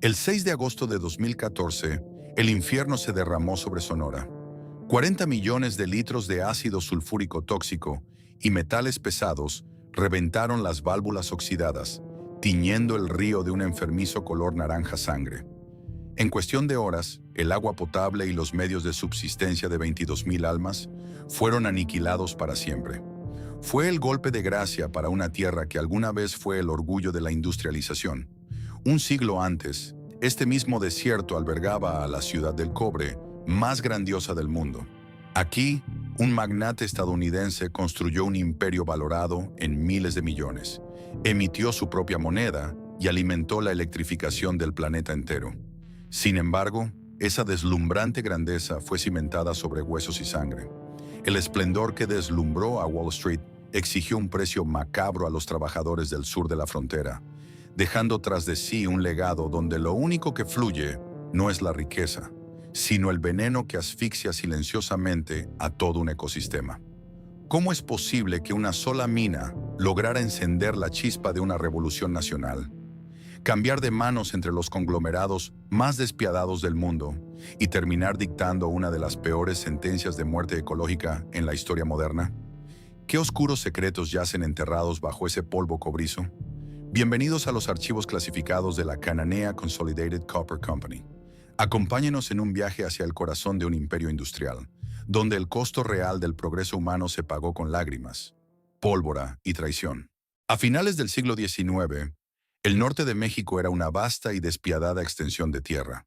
El 6 de agosto de 2014, el infierno se derramó sobre Sonora. 40 millones de litros de ácido sulfúrico tóxico y metales pesados reventaron las válvulas oxidadas, tiñendo el río de un enfermizo color naranja sangre. En cuestión de horas, el agua potable y los medios de subsistencia de 22,000 almas fueron aniquilados para siempre. Fue el golpe de gracia para una tierra que alguna vez fue el orgullo de la industrialización. Un siglo antes, este mismo desierto albergaba a la ciudad del cobre más grandiosa del mundo. Aquí, un magnate estadounidense construyó un imperio valorado en miles de millones, emitió su propia moneda y alimentó la electrificación del planeta entero. Sin embargo, esa deslumbrante grandeza fue cimentada sobre huesos y sangre. El esplendor que deslumbró a Wall Street exigió un precio macabro a los trabajadores del sur de la frontera, dejando tras de sí un legado donde lo único que fluye no es la riqueza, sino el veneno que asfixia silenciosamente a todo un ecosistema. ¿Cómo es posible que una sola mina lograra encender la chispa de una revolución nacional, cambiar de manos entre los conglomerados más despiadados del mundo y terminar dictando una de las peores sentencias de muerte ecológica en la historia moderna? ¿Qué oscuros secretos yacen enterrados bajo ese polvo cobrizo? Bienvenidos a los archivos clasificados de la Cananea Consolidated Copper Company. Acompáñenos en un viaje hacia el corazón de un imperio industrial, donde el costo real del progreso humano se pagó con lágrimas, pólvora y traición. A finales del siglo XIX, el norte de México era una vasta y despiadada extensión de tierra,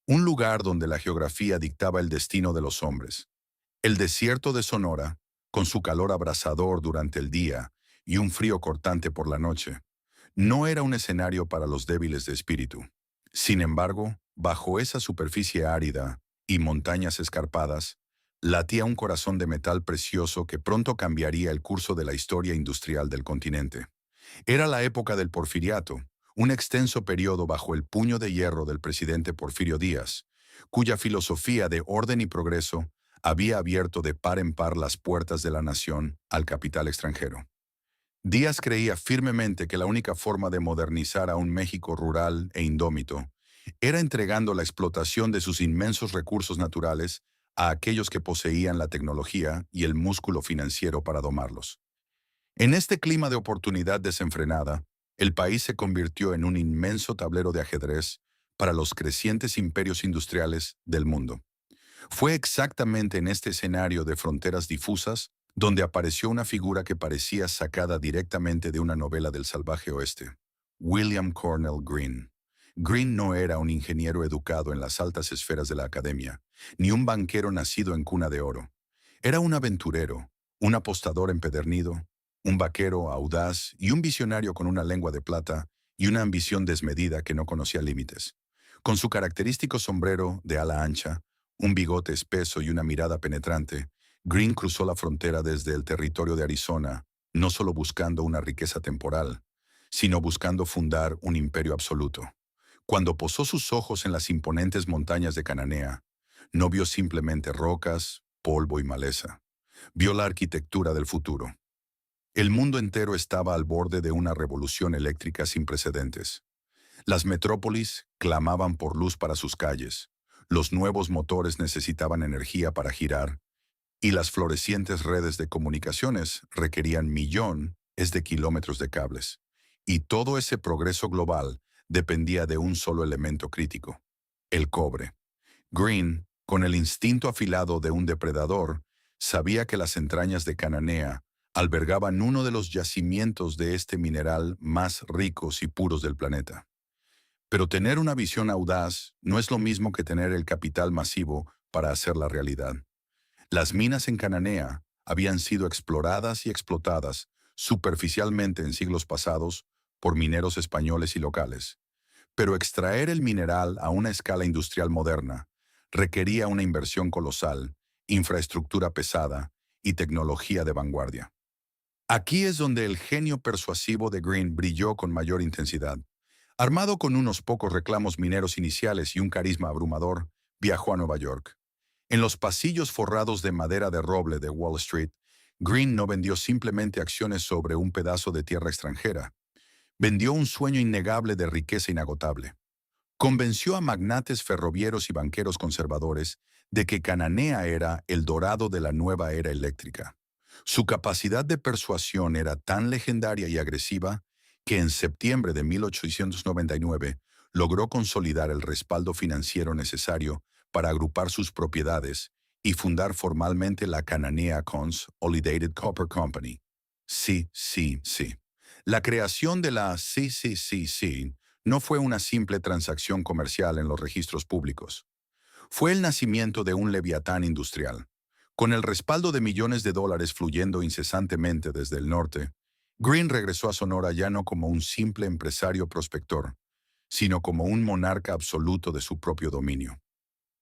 un lugar donde la geografía dictaba el destino de los hombres. El desierto de Sonora, con su calor abrasador durante el día y un frío cortante por la noche, no era un escenario para los débiles de espíritu. Sin embargo, bajo esa superficie árida y montañas escarpadas, latía un corazón de metal precioso que pronto cambiaría el curso de la historia industrial del continente. Era la época del Porfiriato, un extenso periodo bajo el puño de hierro del presidente Porfirio Díaz, cuya filosofía de orden y progreso había abierto de par en par las puertas de la nación al capital extranjero. Díaz creía firmemente que la única forma de modernizar a un México rural e indómito era entregando la explotación de sus inmensos recursos naturales a aquellos que poseían la tecnología y el músculo financiero para domarlos. En este clima de oportunidad desenfrenada, el país se convirtió en un inmenso tablero de ajedrez para los crecientes imperios industriales del mundo. Fue exactamente en este escenario de fronteras difusas donde apareció una figura que parecía sacada directamente de una novela del salvaje oeste: William Cornell Greene. Greene no era un ingeniero educado en las altas esferas de la academia, ni un banquero nacido en cuna de oro. Era un aventurero, un apostador empedernido, un vaquero audaz y un visionario con una lengua de plata y una ambición desmedida que no conocía límites. Con su característico sombrero de ala ancha, un bigote espeso y una mirada penetrante, Greene cruzó la frontera desde el territorio de Arizona, no solo buscando una riqueza temporal, sino buscando fundar un imperio absoluto. Cuando posó sus ojos en las imponentes montañas de Cananea, no vio simplemente rocas, polvo y maleza. Vio la arquitectura del futuro. El mundo entero estaba al borde de una revolución eléctrica sin precedentes. Las metrópolis clamaban por luz para sus calles, los nuevos motores necesitaban energía para girar, y las florecientes redes de comunicaciones requerían millones de kilómetros de cables. Y todo ese progreso global dependía de un solo elemento crítico: el cobre. Greene, con el instinto afilado de un depredador, sabía que las entrañas de Cananea albergaban uno de los yacimientos de este mineral más ricos y puros del planeta. Pero tener una visión audaz no es lo mismo que tener el capital masivo para hacerla realidad. Las minas en Cananea habían sido exploradas y explotadas superficialmente en siglos pasados por mineros españoles y locales. Pero extraer el mineral a una escala industrial moderna requería una inversión colosal, infraestructura pesada y tecnología de vanguardia. Aquí es donde el genio persuasivo de Greene brilló con mayor intensidad. Armado con unos pocos reclamos mineros iniciales y un carisma abrumador, viajó a Nueva York. En los pasillos forrados de madera de roble de Wall Street, Greene no vendió simplemente acciones sobre un pedazo de tierra extranjera. Vendió un sueño innegable de riqueza inagotable. Convenció a magnates ferroviarios y banqueros conservadores de que Cananea era el dorado de la nueva era eléctrica. Su capacidad de persuasión era tan legendaria y agresiva que en septiembre de 1899 logró consolidar el respaldo financiero necesario para agrupar sus propiedades y fundar formalmente la Cananea Consolidated Copper Company. CCC. La creación de la CCC no fue una simple transacción comercial en los registros públicos. Fue el nacimiento de un leviatán industrial. Con el respaldo de millones de dólares fluyendo incesantemente desde el norte, Greene regresó a Sonora ya no como un simple empresario prospector, sino como un monarca absoluto de su propio dominio.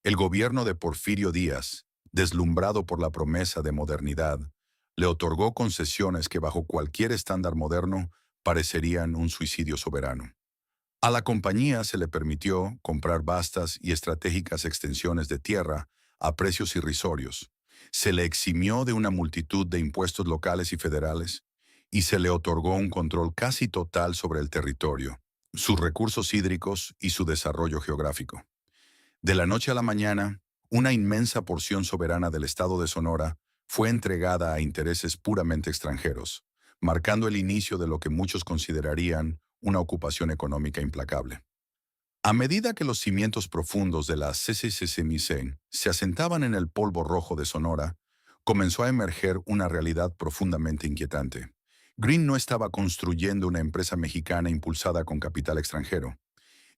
El gobierno de Porfirio Díaz, deslumbrado por la promesa de modernidad, le otorgó concesiones que bajo cualquier estándar moderno parecerían un suicidio soberano. A la compañía se le permitió comprar vastas y estratégicas extensiones de tierra a precios irrisorios. Se le eximió de una multitud de impuestos locales y federales y se le otorgó un control casi total sobre el territorio, sus recursos hídricos y su desarrollo geográfico. De la noche a la mañana, una inmensa porción soberana del estado de Sonora fue entregada a intereses puramente extranjeros, marcando el inicio de lo que muchos considerarían una ocupación económica implacable. A medida que los cimientos profundos de la CCCMICEN se asentaban en el polvo rojo de Sonora, comenzó a emerger una realidad profundamente inquietante. Greene no estaba construyendo una empresa mexicana impulsada con capital extranjero.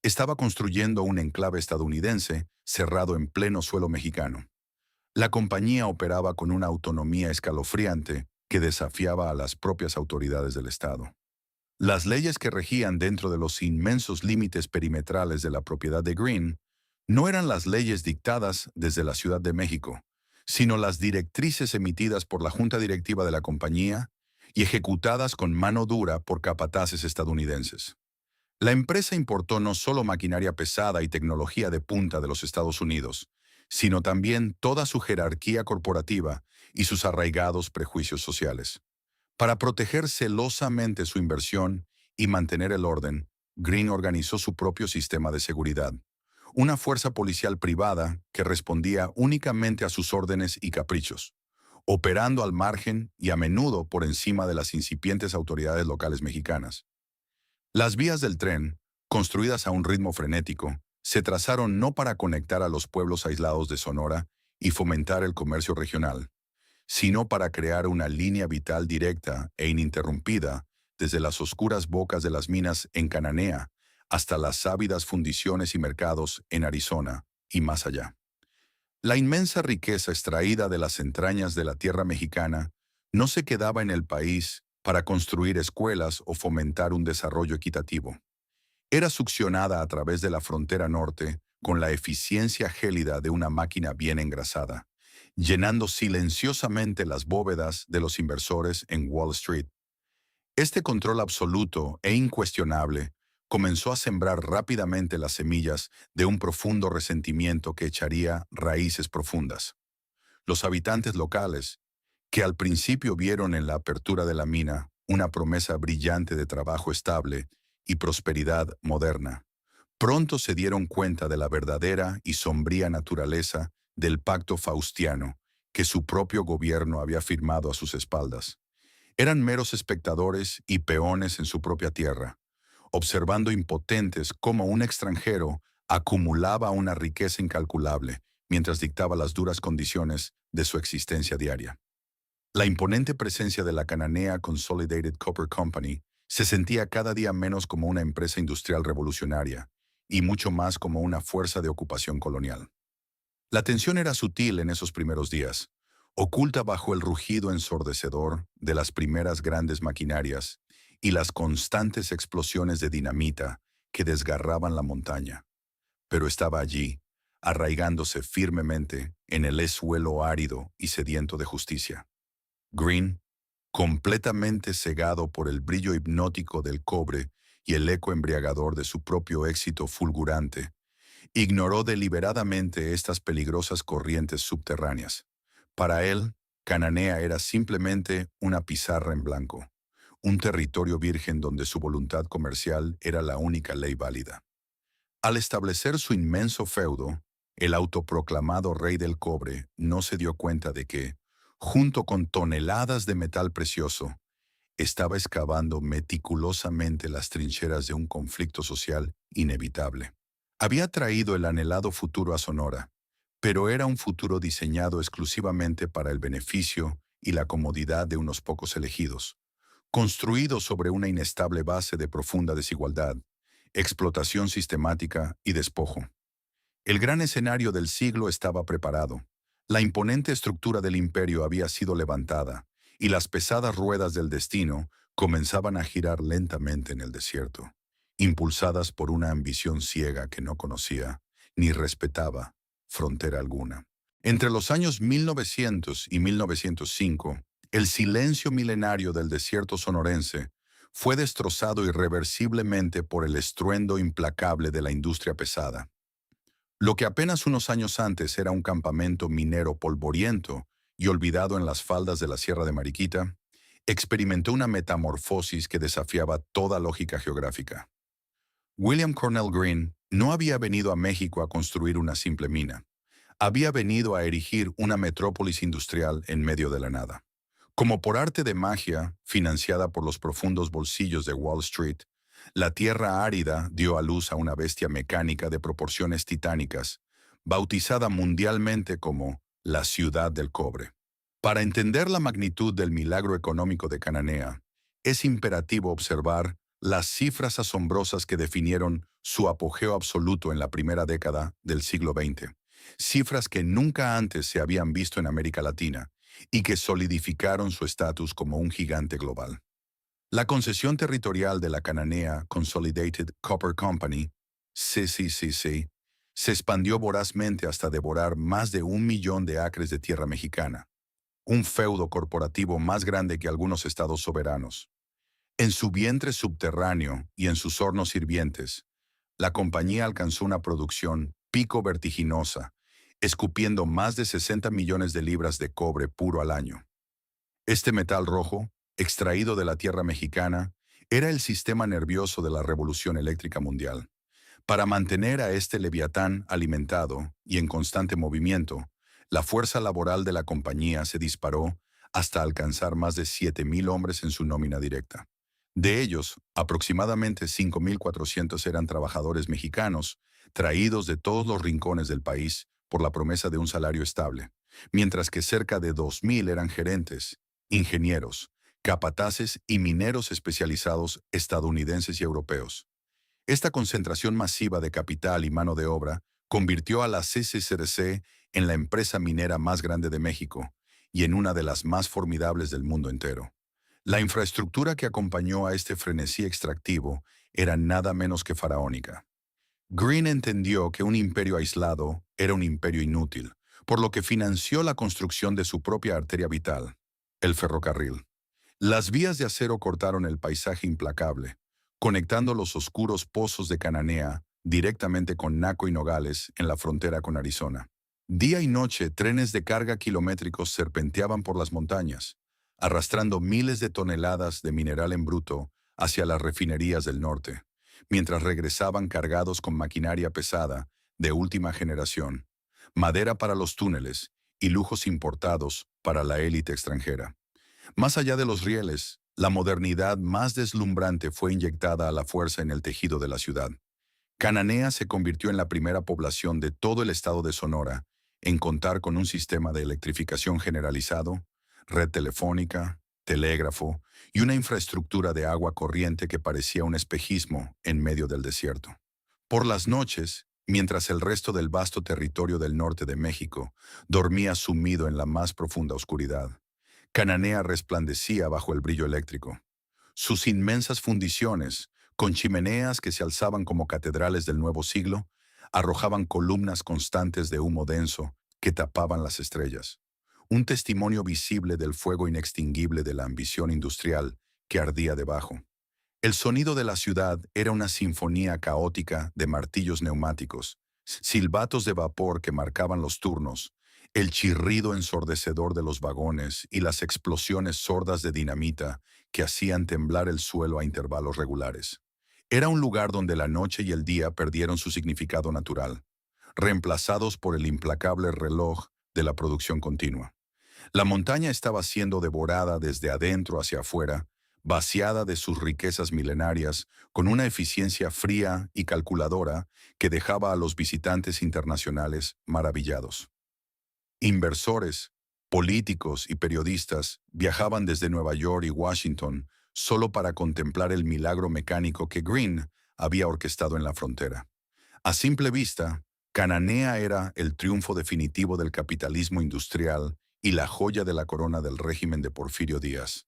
Estaba construyendo un enclave estadounidense cerrado en pleno suelo mexicano. La compañía operaba con una autonomía escalofriante que desafiaba a las propias autoridades del Estado. Las leyes que regían dentro de los inmensos límites perimetrales de la propiedad de Greene no eran las leyes dictadas desde la Ciudad de México, sino las directrices emitidas por la junta directiva de la compañía y ejecutadas con mano dura por capataces estadounidenses. La empresa importó no solo maquinaria pesada y tecnología de punta de los Estados Unidos, sino también toda su jerarquía corporativa y sus arraigados prejuicios sociales. Para proteger celosamente su inversión y mantener el orden, Greene organizó su propio sistema de seguridad, una fuerza policial privada que respondía únicamente a sus órdenes y caprichos, operando al margen y a menudo por encima de las incipientes autoridades locales mexicanas. Las vías del tren, construidas a un ritmo frenético, se trazaron no para conectar a los pueblos aislados de Sonora y fomentar el comercio regional, sino para crear una línea vital directa e ininterrumpida desde las oscuras bocas de las minas en Cananea hasta las ávidas fundiciones y mercados en Arizona y más allá. La inmensa riqueza extraída de las entrañas de la tierra mexicana no se quedaba en el país para construir escuelas o fomentar un desarrollo equitativo. Era succionada a través de la frontera norte con la eficiencia gélida de una máquina bien engrasada, llenando silenciosamente las bóvedas de los inversores en Wall Street. Este control absoluto e incuestionable comenzó a sembrar rápidamente las semillas de un profundo resentimiento que echaría raíces profundas. Los habitantes locales, que al principio vieron en la apertura de la mina una promesa brillante de trabajo estable y prosperidad moderna, pronto se dieron cuenta de la verdadera y sombría naturaleza del pacto faustiano que su propio gobierno había firmado a sus espaldas. Eran meros espectadores y peones en su propia tierra, observando impotentes cómo un extranjero acumulaba una riqueza incalculable mientras dictaba las duras condiciones de su existencia diaria. La imponente presencia de la Cananea Consolidated Copper Company se sentía cada día menos como una empresa industrial revolucionaria y mucho más como una fuerza de ocupación colonial. La tensión era sutil en esos primeros días, oculta bajo el rugido ensordecedor de las primeras grandes maquinarias y las constantes explosiones de dinamita que desgarraban la montaña. Pero estaba allí, arraigándose firmemente en el suelo árido y sediento de justicia. Greene, completamente cegado por el brillo hipnótico del cobre y el eco embriagador de su propio éxito fulgurante, ignoró deliberadamente estas peligrosas corrientes subterráneas. Para él, Cananea era simplemente una pizarra en blanco, un territorio virgen donde su voluntad comercial era la única ley válida. Al establecer su inmenso feudo, el autoproclamado rey del cobre no se dio cuenta de que, junto con toneladas de metal precioso, estaba excavando meticulosamente las trincheras de un conflicto social inevitable. Había traído el anhelado futuro a Sonora, pero era un futuro diseñado exclusivamente para el beneficio y la comodidad de unos pocos elegidos, construido sobre una inestable base de profunda desigualdad, explotación sistemática y despojo. El gran escenario del siglo estaba preparado. La imponente estructura del imperio había sido levantada, y las pesadas ruedas del destino comenzaban a girar lentamente en el desierto, impulsadas por una ambición ciega que no conocía, ni respetaba, frontera alguna. Entre los años 1900 y 1905, el silencio milenario del desierto sonorense fue destrozado irreversiblemente por el estruendo implacable de la industria pesada. Lo que apenas unos años antes era un campamento minero polvoriento y olvidado en las faldas de la Sierra de Mariquita, experimentó una metamorfosis que desafiaba toda lógica geográfica. William Cornell Green no había venido a México a construir una simple mina. Había venido a erigir una metrópolis industrial en medio de la nada. Como por arte de magia, financiada por los profundos bolsillos de Wall Street, la tierra árida dio a luz a una bestia mecánica de proporciones titánicas, bautizada mundialmente como la Ciudad del Cobre. Para entender la magnitud del milagro económico de Cananea, es imperativo observar las cifras asombrosas que definieron su apogeo absoluto en la primera década del siglo XX, cifras que nunca antes se habían visto en América Latina y que solidificaron su estatus como un gigante global. La concesión territorial de la Cananea Consolidated Copper Company, CCCC, se expandió vorazmente hasta devorar más de 1 millón de acres de tierra mexicana, un feudo corporativo más grande que algunos estados soberanos. En su vientre subterráneo y en sus hornos hirvientes, la compañía alcanzó una producción pico vertiginosa, escupiendo más de 60 millones de libras de cobre puro al año. Este metal rojo, extraído de la tierra mexicana, era el sistema nervioso de la revolución eléctrica mundial. Para mantener a este leviatán alimentado y en constante movimiento, la fuerza laboral de la compañía se disparó hasta alcanzar más de 7,000 hombres en su nómina directa. De ellos, aproximadamente 5,400 eran trabajadores mexicanos, traídos de todos los rincones del país por la promesa de un salario estable, mientras que cerca de 2,000 eran gerentes, ingenieros, capataces y mineros especializados estadounidenses y europeos. Esta concentración masiva de capital y mano de obra convirtió a la CCCDC en la empresa minera más grande de México y en una de las más formidables del mundo entero. La infraestructura que acompañó a este frenesí extractivo era nada menos que faraónica. Green entendió que un imperio aislado era un imperio inútil, por lo que financió la construcción de su propia arteria vital, el ferrocarril. Las vías de acero cortaron el paisaje implacable, conectando los oscuros pozos de Cananea directamente con Naco y Nogales en la frontera con Arizona. Día y noche, trenes de carga kilométricos serpenteaban por las montañas, arrastrando miles de toneladas de mineral en bruto hacia las refinerías del norte, mientras regresaban cargados con maquinaria pesada de última generación, madera para los túneles y lujos importados para la élite extranjera. Más allá de los rieles, la modernidad más deslumbrante fue inyectada a la fuerza en el tejido de la ciudad. Cananea se convirtió en la primera población de todo el estado de Sonora en contar con un sistema de electrificación generalizado, red telefónica, telégrafo y una infraestructura de agua corriente que parecía un espejismo en medio del desierto. Por las noches, mientras el resto del vasto territorio del norte de México dormía sumido en la más profunda oscuridad, Cananea resplandecía bajo el brillo eléctrico. Sus inmensas fundiciones, con chimeneas que se alzaban como catedrales del nuevo siglo, arrojaban columnas constantes de humo denso que tapaban las estrellas, un testimonio visible del fuego inextinguible de la ambición industrial que ardía debajo. El sonido de la ciudad era una sinfonía caótica de martillos neumáticos, silbatos de vapor que marcaban los turnos, el chirrido ensordecedor de los vagones y las explosiones sordas de dinamita que hacían temblar el suelo a intervalos regulares. Era un lugar donde la noche y el día perdieron su significado natural, reemplazados por el implacable reloj de la producción continua. La montaña estaba siendo devorada desde adentro hacia afuera, vaciada de sus riquezas milenarias, con una eficiencia fría y calculadora que dejaba a los visitantes internacionales maravillados. Inversores, políticos y periodistas viajaban desde Nueva York y Washington solo para contemplar el milagro mecánico que Green había orquestado en la frontera. A simple vista, Cananea era el triunfo definitivo del capitalismo industrial y la joya de la corona del régimen de Porfirio Díaz.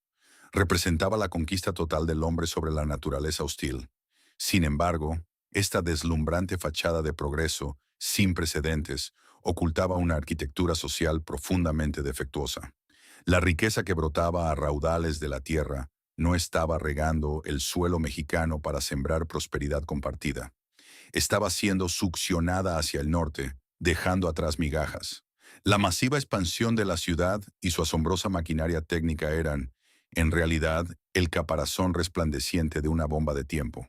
Representaba la conquista total del hombre sobre la naturaleza hostil. Sin embargo, esta deslumbrante fachada de progreso, sin precedentes, ocultaba una arquitectura social profundamente defectuosa. La riqueza que brotaba a raudales de la tierra no estaba regando el suelo mexicano para sembrar prosperidad compartida. Estaba siendo succionada hacia el norte, dejando atrás migajas. La masiva expansión de la ciudad y su asombrosa maquinaria técnica eran, en realidad, el caparazón resplandeciente de una bomba de tiempo.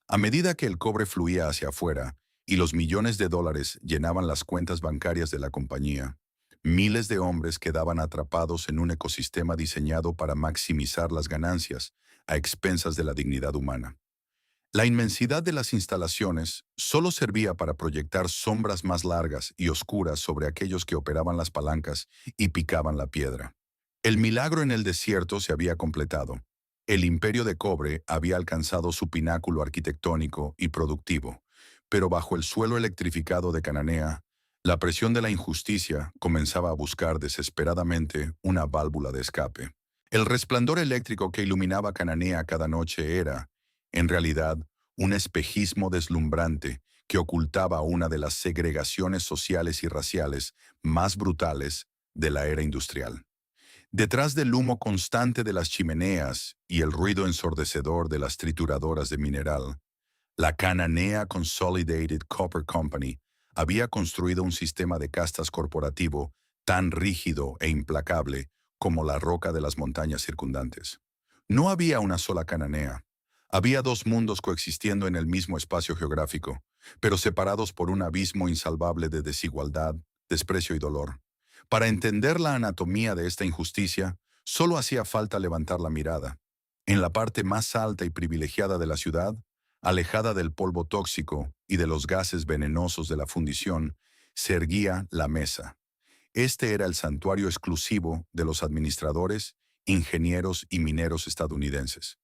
A medida que el cobre fluía hacia afuera y los millones de dólares llenaban las cuentas bancarias de la compañía, miles de hombres quedaban atrapados en un ecosistema diseñado para maximizar las ganancias a expensas de la dignidad humana. La inmensidad de las instalaciones solo servía para proyectar sombras más largas y oscuras sobre aquellos que operaban las palancas y picaban la piedra. El milagro en el desierto se había completado. El imperio de cobre había alcanzado su pináculo arquitectónico y productivo, pero bajo el suelo electrificado de Cananea, la presión de la injusticia comenzaba a buscar desesperadamente una válvula de escape. El resplandor eléctrico que iluminaba Cananea cada noche era, en realidad, un espejismo deslumbrante que ocultaba una de las segregaciones sociales y raciales más brutales de la era industrial. Detrás del humo constante de las chimeneas y el ruido ensordecedor de las trituradoras de mineral, la Cananea Consolidated Copper Company había construido un sistema de castas corporativo tan rígido e implacable como la roca de las montañas circundantes. No había una sola Cananea. Había dos mundos coexistiendo en el mismo espacio geográfico, pero separados por un abismo insalvable de desigualdad, desprecio y dolor. Para entender la anatomía de esta injusticia, solo hacía falta levantar la mirada. En la parte más alta y privilegiada de la ciudad, alejada del polvo tóxico y de los gases venenosos de la fundición, se erguía la mesa. Este era el santuario exclusivo de los administradores, ingenieros y mineros estadounidenses.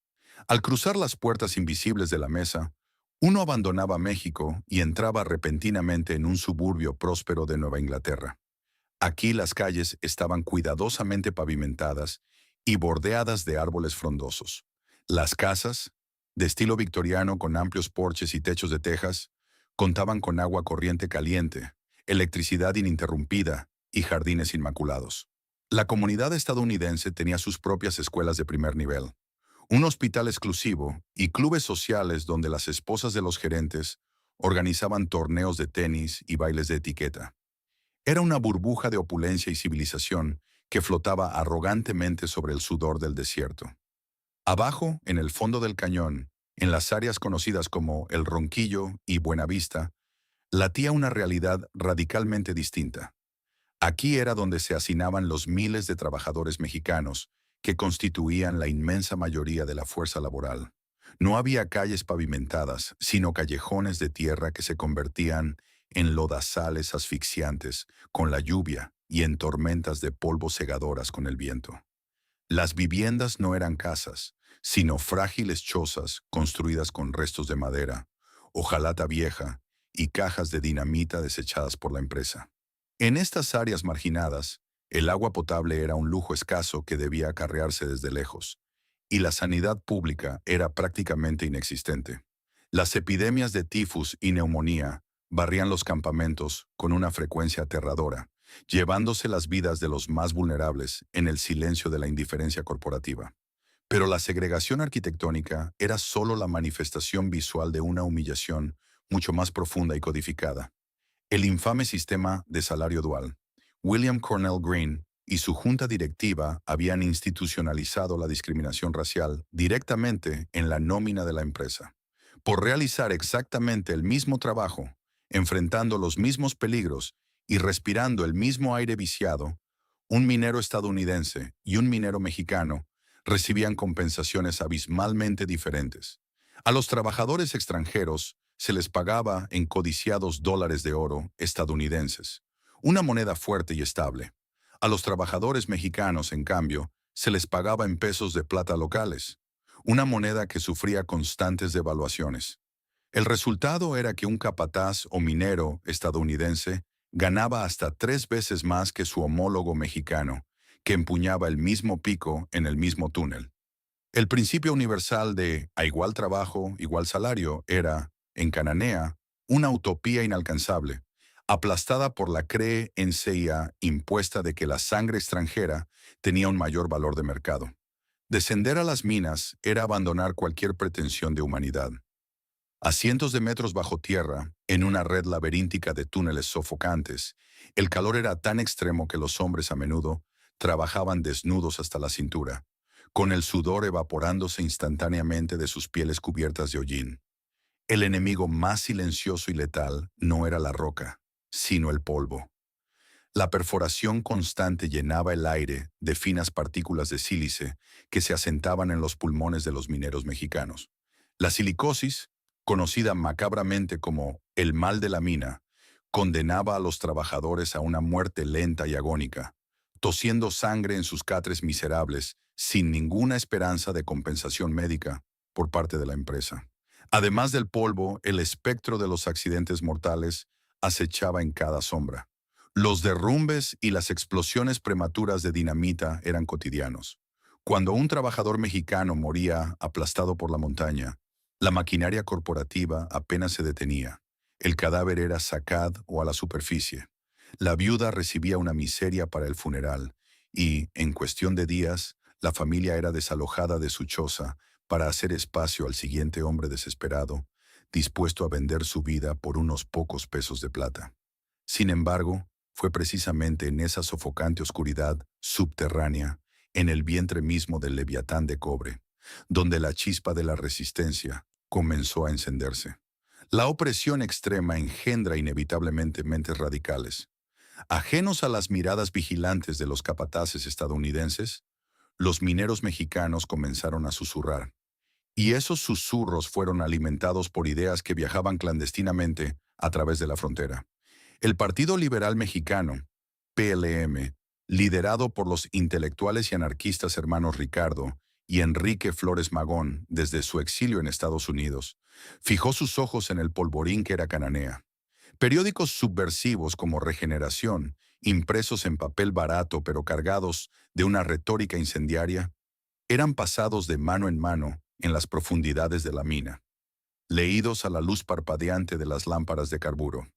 Al cruzar las puertas invisibles de la mesa, uno abandonaba México y entraba repentinamente en un suburbio próspero de Nueva Inglaterra. Aquí las calles estaban cuidadosamente pavimentadas y bordeadas de árboles frondosos. Las casas, de estilo victoriano con amplios porches y techos de tejas, contaban con agua corriente caliente, electricidad ininterrumpida y jardines inmaculados. La comunidad estadounidense tenía sus propias escuelas de primer nivel, un hospital exclusivo y clubes sociales donde las esposas de los gerentes organizaban torneos de tenis y bailes de etiqueta. Era una burbuja de opulencia y civilización que flotaba arrogantemente sobre el sudor del desierto. Abajo, en el fondo del cañón, en las áreas conocidas como El Ronquillo y Buenavista, latía una realidad radicalmente distinta. Aquí era donde se hacinaban los miles de trabajadores mexicanos que constituían la inmensa mayoría de la fuerza laboral. No había calles pavimentadas, sino callejones de tierra que se convertían en lodazales asfixiantes con la lluvia y en tormentas de polvo cegadoras con el viento. Las viviendas no eran casas, sino frágiles chozas construidas con restos de madera, hojalata vieja y cajas de dinamita desechadas por la empresa. En estas áreas marginadas, el agua potable era un lujo escaso que debía acarrearse desde lejos, y la sanidad pública era prácticamente inexistente. Las epidemias de tifus y neumonía barrían los campamentos con una frecuencia aterradora, llevándose las vidas de los más vulnerables en el silencio de la indiferencia corporativa. Pero la segregación arquitectónica era solo la manifestación visual de una humillación mucho más profunda y codificada. El infame sistema de salario dual. William Cornell Green y su junta directiva habían institucionalizado la discriminación racial directamente en la nómina de la empresa. Por realizar exactamente el mismo trabajo, enfrentando los mismos peligros y respirando el mismo aire viciado, un minero estadounidense y un minero mexicano recibían compensaciones abismalmente diferentes. A los trabajadores extranjeros se les pagaba en codiciados dólares de oro estadounidenses, una moneda fuerte y estable. A los trabajadores mexicanos, en cambio, se les pagaba en pesos de plata locales, una moneda que sufría constantes devaluaciones. El resultado era que un capataz o minero estadounidense ganaba hasta 3 veces más que su homólogo mexicano, que empuñaba el mismo pico en el mismo túnel. El principio universal de a igual trabajo, igual salario era, en Cananea, una utopía inalcanzable, aplastada por la creencia impuesta de que la sangre extranjera tenía un mayor valor de mercado. Descender a las minas era abandonar cualquier pretensión de humanidad. A cientos de metros bajo tierra, en una red laberíntica de túneles sofocantes, el calor era tan extremo que los hombres a menudo trabajaban desnudos hasta la cintura, con el sudor evaporándose instantáneamente de sus pieles cubiertas de hollín. El enemigo más silencioso y letal no era la roca, sino el polvo. La perforación constante llenaba el aire de finas partículas de sílice que se asentaban en los pulmones de los mineros mexicanos. La silicosis, conocida macabramente como el mal de la mina, condenaba a los trabajadores a una muerte lenta y agónica, tosiendo sangre en sus catres miserables, sin ninguna esperanza de compensación médica por parte de la empresa. Además del polvo, el espectro de los accidentes mortales acechaba en cada sombra. Los derrumbes y las explosiones prematuras de dinamita eran cotidianos. Cuando un trabajador mexicano moría aplastado por la montaña, la maquinaria corporativa apenas se detenía. El cadáver era sacado o a la superficie. La viuda recibía una miseria para el funeral y, en cuestión de días, la familia era desalojada de su choza para hacer espacio al siguiente hombre desesperado, dispuesto a vender su vida por unos pocos pesos de plata. Sin embargo, fue precisamente en esa sofocante oscuridad subterránea, en el vientre mismo del leviatán de cobre, donde la chispa de la resistencia comenzó a encenderse. La opresión extrema engendra inevitablemente mentes radicales. Ajenos a las miradas vigilantes de los capataces estadounidenses, los mineros mexicanos comenzaron a susurrar, y esos susurros fueron alimentados por ideas que viajaban clandestinamente a través de la frontera. El Partido Liberal Mexicano, PLM, liderado por los intelectuales y anarquistas hermanos Ricardo y Enrique Flores Magón desde su exilio en Estados Unidos, fijó sus ojos en el polvorín que era Cananea. Periódicos subversivos como Regeneración, impresos en papel barato pero cargados de una retórica incendiaria, eran pasados de mano en mano en las profundidades de la mina, leídos a la luz parpadeante de las lámparas de carburo.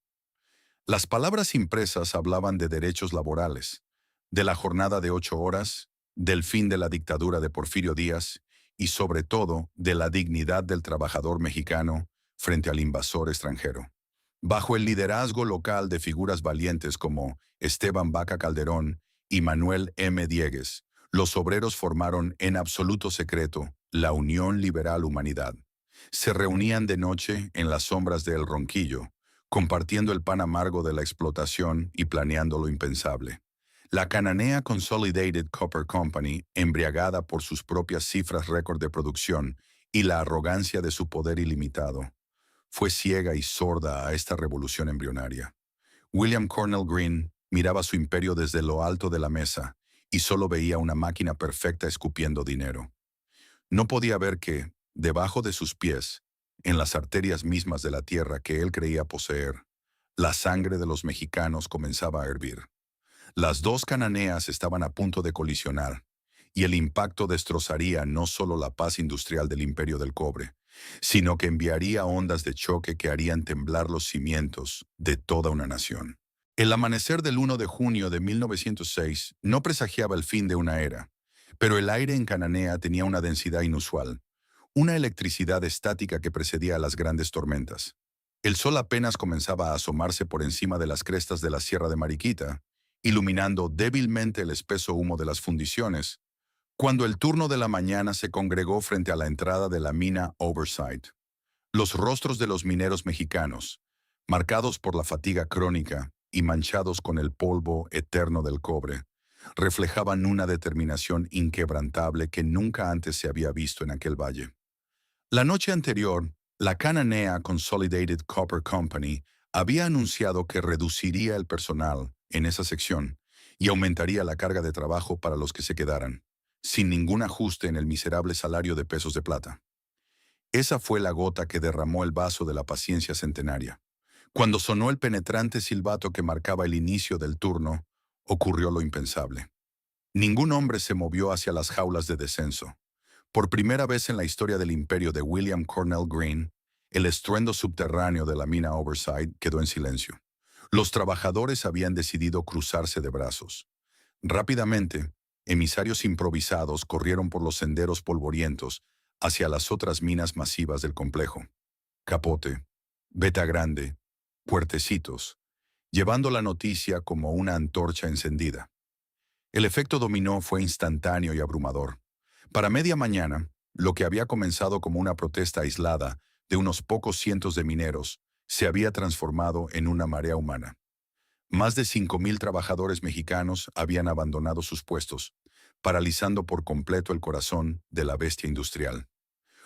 Las palabras impresas hablaban de derechos laborales, de la jornada de 8 horas, del fin de la dictadura de Porfirio Díaz y sobre todo de la dignidad del trabajador mexicano frente al invasor extranjero. Bajo el liderazgo local de figuras valientes como Esteban Vaca Calderón y Manuel M. Diegues, los obreros formaron en absoluto secreto la Unión Liberal Humanidad. Se reunían de noche en las sombras de El Ronquillo, compartiendo el pan amargo de la explotación y planeando lo impensable. La Cananea Consolidated Copper Company, embriagada por sus propias cifras récord de producción y la arrogancia de su poder ilimitado, fue ciega y sorda a esta revolución embrionaria. William Cornell Green miraba su imperio desde lo alto de la mesa y solo veía una máquina perfecta escupiendo dinero. No podía ver que, debajo de sus pies, en las arterias mismas de la tierra que él creía poseer, la sangre de los mexicanos comenzaba a hervir. Las dos Cananeas estaban a punto de colisionar, y el impacto destrozaría no solo la paz industrial del imperio del cobre, sino que enviaría ondas de choque que harían temblar los cimientos de toda una nación. El amanecer del 1 de junio de 1906 no presagiaba el fin de una era, pero el aire en Cananea tenía una densidad inusual, una electricidad estática que precedía a las grandes tormentas. El sol apenas comenzaba a asomarse por encima de las crestas de la Sierra de Mariquita, iluminando débilmente el espeso humo de las fundiciones, cuando el turno de la mañana se congregó frente a la entrada de la mina Oversight. Los rostros de los mineros mexicanos, marcados por la fatiga crónica y manchados con el polvo eterno del cobre, reflejaban una determinación inquebrantable que nunca antes se había visto en aquel valle. La noche anterior, la Cananea Consolidated Copper Company había anunciado que reduciría el personal en esa sección y aumentaría la carga de trabajo para los que se quedaran, sin ningún ajuste en el miserable salario de pesos de plata. Esa fue la gota que derramó el vaso de la paciencia centenaria. Cuando sonó el penetrante silbato que marcaba el inicio del turno, ocurrió lo impensable. Ningún hombre se movió hacia las jaulas de descenso. Por primera vez en la historia del imperio de William Cornell Green, el estruendo subterráneo de la mina Overside quedó en silencio. Los trabajadores habían decidido cruzarse de brazos. Rápidamente, emisarios improvisados corrieron por los senderos polvorientos hacia las otras minas masivas del complejo. Capote, Beta Grande, Puertecitos, llevando la noticia como una antorcha encendida. El efecto dominó fue instantáneo y abrumador. Para media mañana, lo que había comenzado como una protesta aislada de unos pocos cientos de mineros se había transformado en una marea humana. Más de 5,000 trabajadores mexicanos habían abandonado sus puestos, paralizando por completo el corazón de la bestia industrial.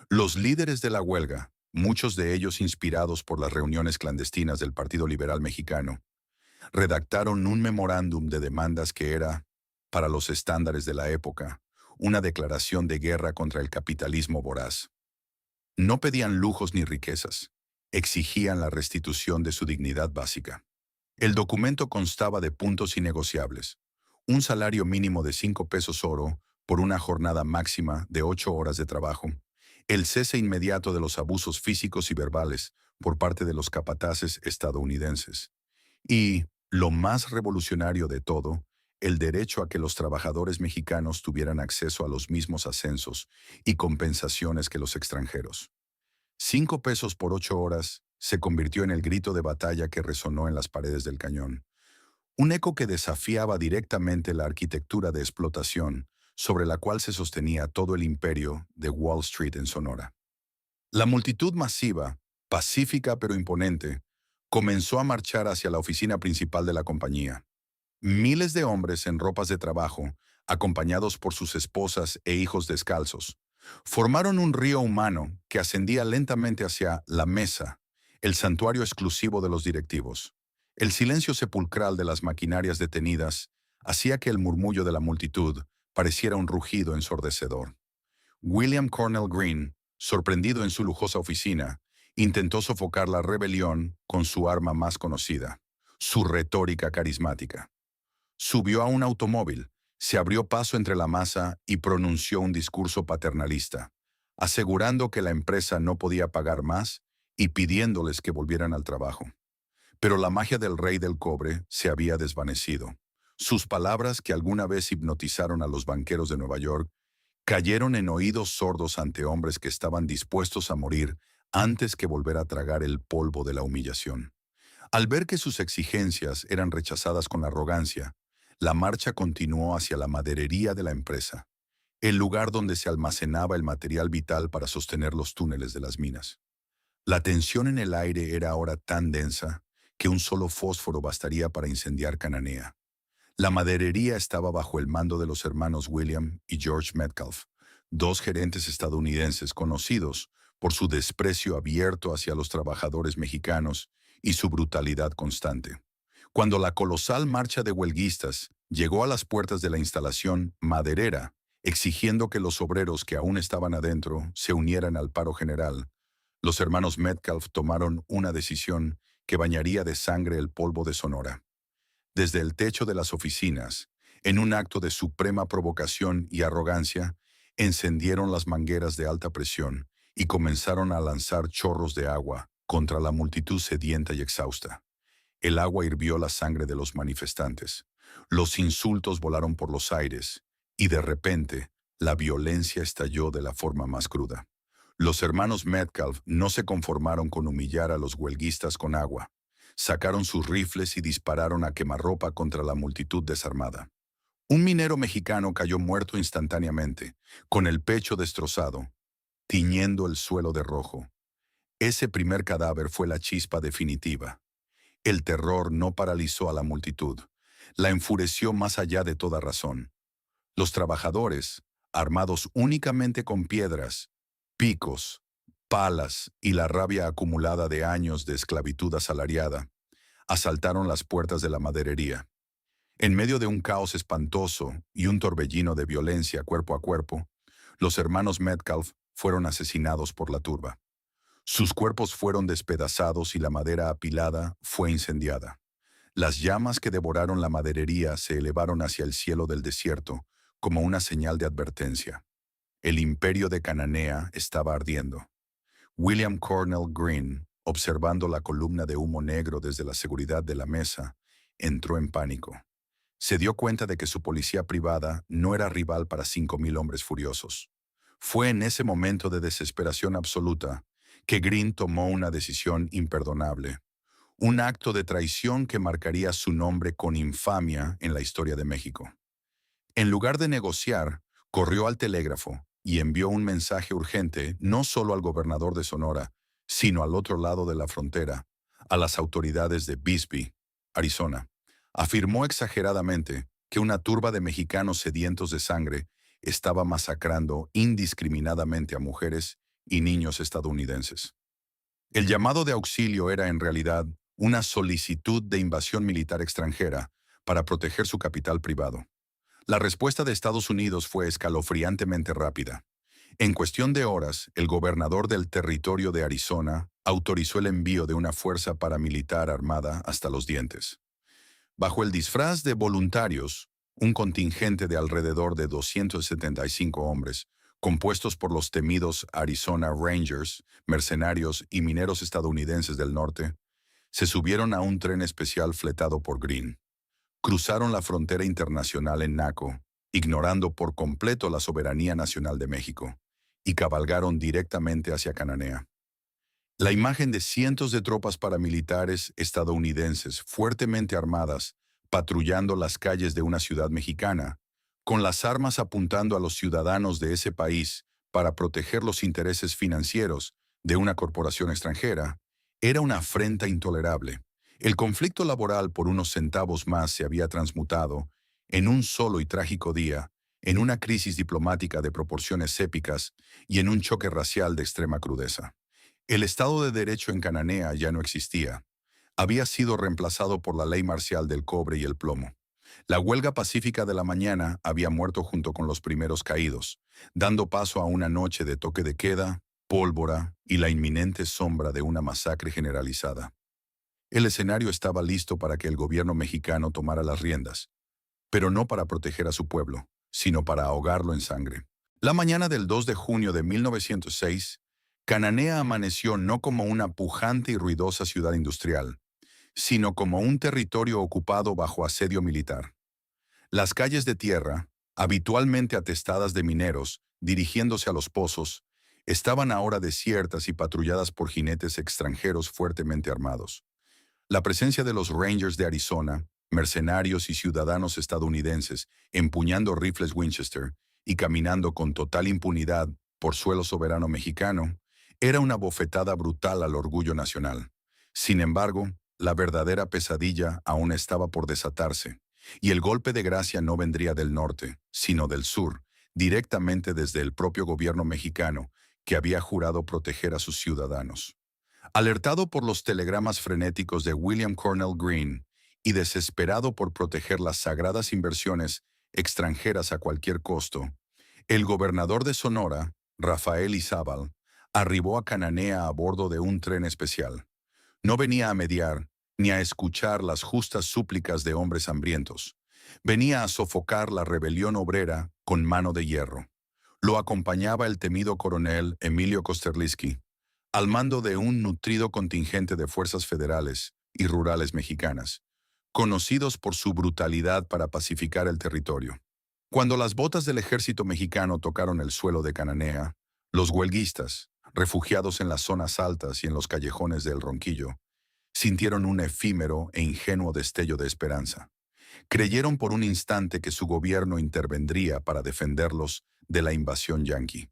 Los líderes de la huelga, muchos de ellos inspirados por las reuniones clandestinas del Partido Liberal Mexicano, redactaron un memorándum de demandas que era, para los estándares de la época, una declaración de guerra contra el capitalismo voraz. No pedían lujos ni riquezas, exigían la restitución de su dignidad básica. El documento constaba de puntos innegociables: un salario mínimo de 5 pesos oro por una jornada máxima de 8 horas de trabajo, el cese inmediato de los abusos físicos y verbales por parte de los capataces estadounidenses, y, lo más revolucionario de todo, el derecho a que los trabajadores mexicanos tuvieran acceso a los mismos ascensos y compensaciones que los extranjeros. 5 pesos por 8 horas se convirtió en el grito de batalla que resonó en las paredes del cañón, un eco que desafiaba directamente la arquitectura de explotación sobre la cual se sostenía todo el imperio de Wall Street en Sonora. La multitud masiva, pacífica pero imponente, comenzó a marchar hacia la oficina principal de la compañía. Miles de hombres en ropas de trabajo, acompañados por sus esposas e hijos descalzos, formaron un río humano que ascendía lentamente hacia la mesa, el santuario exclusivo de los directivos. El silencio sepulcral de las maquinarias detenidas hacía que el murmullo de la multitud pareciera un rugido ensordecedor. William Cornell Green, sorprendido en su lujosa oficina, intentó sofocar la rebelión con su arma más conocida, su retórica carismática. Subió a un automóvil, se abrió paso entre la masa y pronunció un discurso paternalista, asegurando que la empresa no podía pagar más y pidiéndoles que volvieran al trabajo. Pero la magia del rey del cobre se había desvanecido. Sus palabras, que alguna vez hipnotizaron a los banqueros de Nueva York, cayeron en oídos sordos ante hombres que estaban dispuestos a morir antes que volver a tragar el polvo de la humillación. Al ver que sus exigencias eran rechazadas con arrogancia, la marcha continuó hacia la maderería de la empresa, el lugar donde se almacenaba el material vital para sostener los túneles de las minas. La tensión en el aire era ahora tan densa que un solo fósforo bastaría para incendiar Cananea. La maderería estaba bajo el mando de los hermanos William y George Metcalf, dos gerentes estadounidenses conocidos por su desprecio abierto hacia los trabajadores mexicanos y su brutalidad constante. Cuando la colosal marcha de huelguistas llegó a las puertas de la instalación maderera, exigiendo que los obreros que aún estaban adentro se unieran al paro general, los hermanos Metcalf tomaron una decisión que bañaría de sangre el polvo de Sonora. Desde el techo de las oficinas, en un acto de suprema provocación y arrogancia, encendieron las mangueras de alta presión y comenzaron a lanzar chorros de agua contra la multitud sedienta y exhausta. El agua hirvió la sangre de los manifestantes. Los insultos volaron por los aires y de repente la violencia estalló de la forma más cruda. Los hermanos Metcalf no se conformaron con humillar a los huelguistas con agua. Sacaron sus rifles y dispararon a quemarropa contra la multitud desarmada. Un minero mexicano cayó muerto instantáneamente, con el pecho destrozado, tiñendo el suelo de rojo. Ese primer cadáver fue la chispa definitiva. El terror no paralizó a la multitud, la enfureció más allá de toda razón. Los trabajadores, armados únicamente con piedras, picos, palas y la rabia acumulada de años de esclavitud asalariada, asaltaron las puertas de la maderería. En medio de un caos espantoso y un torbellino de violencia cuerpo a cuerpo, los hermanos Metcalf fueron asesinados por la turba. Sus cuerpos fueron despedazados y la madera apilada fue incendiada. Las llamas que devoraron la maderería se elevaron hacia el cielo del desierto como una señal de advertencia. El imperio de Cananea estaba ardiendo. William Cornell Greene, observando la columna de humo negro desde la seguridad de la mesa, entró en pánico. Se dio cuenta de que su policía privada no era rival para 5,000 hombres furiosos. Fue en ese momento de desesperación absoluta que Greene tomó una decisión imperdonable, un acto de traición que marcaría su nombre con infamia en la historia de México. En lugar de negociar, corrió al telégrafo y envió un mensaje urgente no solo al gobernador de Sonora, sino al otro lado de la frontera, a las autoridades de Bisbee, Arizona. Afirmó exageradamente que una turba de mexicanos sedientos de sangre estaba masacrando indiscriminadamente a mujeres y niños estadounidenses. El llamado de auxilio era en realidad una solicitud de invasión militar extranjera para proteger su capital privado. La respuesta de Estados Unidos fue escalofriantemente rápida. En cuestión de horas, el gobernador del territorio de Arizona autorizó el envío de una fuerza paramilitar armada hasta los dientes. Bajo el disfraz de voluntarios, un contingente de alrededor de 275 hombres, compuestos por los temidos Arizona Rangers, mercenarios y mineros estadounidenses del norte, se subieron a un tren especial fletado por Greene. Cruzaron la frontera internacional en Naco, ignorando por completo la soberanía nacional de México, y cabalgaron directamente hacia Cananea. La imagen de cientos de tropas paramilitares estadounidenses fuertemente armadas, patrullando las calles de una ciudad mexicana, con las armas apuntando a los ciudadanos de ese país para proteger los intereses financieros de una corporación extranjera, era una afrenta intolerable. El conflicto laboral por unos centavos más se había transmutado, en un solo y trágico día, en una crisis diplomática de proporciones épicas y en un choque racial de extrema crudeza. El Estado de Derecho en Cananea ya no existía. Había sido reemplazado por la ley marcial del cobre y el plomo. La huelga pacífica de la mañana había muerto junto con los primeros caídos, dando paso a una noche de toque de queda, pólvora y la inminente sombra de una masacre generalizada. El escenario estaba listo para que el gobierno mexicano tomara las riendas, pero no para proteger a su pueblo, sino para ahogarlo en sangre. La mañana del 2 de junio de 1906, Cananea amaneció no como una pujante y ruidosa ciudad industrial, sino como un territorio ocupado bajo asedio militar. Las calles de tierra, habitualmente atestadas de mineros, dirigiéndose a los pozos, estaban ahora desiertas y patrulladas por jinetes extranjeros fuertemente armados. La presencia de los Rangers de Arizona, mercenarios y ciudadanos estadounidenses, empuñando rifles Winchester y caminando con total impunidad por suelo soberano mexicano, era una bofetada brutal al orgullo nacional. Sin embargo, la verdadera pesadilla aún estaba por desatarse, y el golpe de gracia no vendría del norte, sino del sur, directamente desde el propio gobierno mexicano, que había jurado proteger a sus ciudadanos. Alertado por los telegramas frenéticos de William Cornell Greene y desesperado por proteger las sagradas inversiones extranjeras a cualquier costo, el gobernador de Sonora, Rafael Izábal, arribó a Cananea a bordo de un tren especial. No venía a mediar, ni a escuchar las justas súplicas de hombres hambrientos. Venía a sofocar la rebelión obrera con mano de hierro. Lo acompañaba el temido coronel Emilio Kosterlitsky, al mando de un nutrido contingente de fuerzas federales y rurales mexicanas, conocidos por su brutalidad para pacificar el territorio. Cuando las botas del ejército mexicano tocaron el suelo de Cananea, los huelguistas, refugiados en las zonas altas y en los callejones del Ronquillo, sintieron un efímero e ingenuo destello de esperanza. Creyeron por un instante que su gobierno intervendría para defenderlos de la invasión yanqui.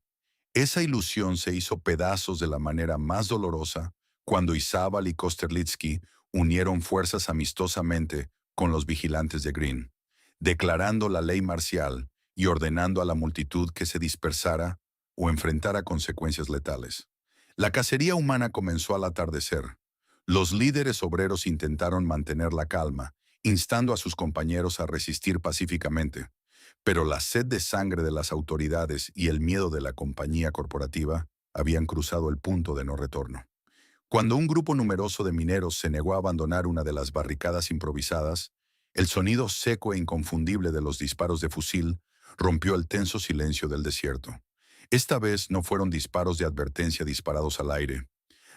Esa ilusión se hizo pedazos de la manera más dolorosa cuando Izábal y Kosterlitsky unieron fuerzas amistosamente con los vigilantes de Green, declarando la ley marcial y ordenando a la multitud que se dispersara o enfrentara consecuencias letales. La cacería humana comenzó al atardecer. Los líderes obreros intentaron mantener la calma, instando a sus compañeros a resistir pacíficamente. Pero la sed de sangre de las autoridades y el miedo de la compañía corporativa habían cruzado el punto de no retorno. Cuando un grupo numeroso de mineros se negó a abandonar una de las barricadas improvisadas, el sonido seco e inconfundible de los disparos de fusil rompió el tenso silencio del desierto. Esta vez no fueron disparos de advertencia disparados al aire.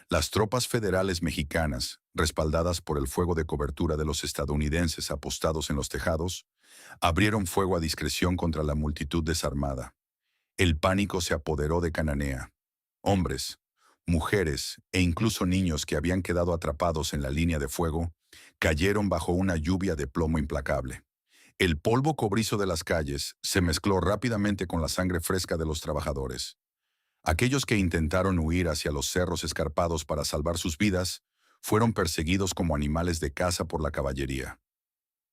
Las tropas federales mexicanas, respaldadas por el fuego de cobertura de los estadounidenses apostados en los tejados, abrieron fuego a discreción contra la multitud desarmada. El pánico se apoderó de Cananea. Hombres, mujeres e incluso niños que habían quedado atrapados en la línea de fuego cayeron bajo una lluvia de plomo implacable. El polvo cobrizo de las calles se mezcló rápidamente con la sangre fresca de los trabajadores. Aquellos que intentaron huir hacia los cerros escarpados para salvar sus vidas fueron perseguidos como animales de caza por la caballería.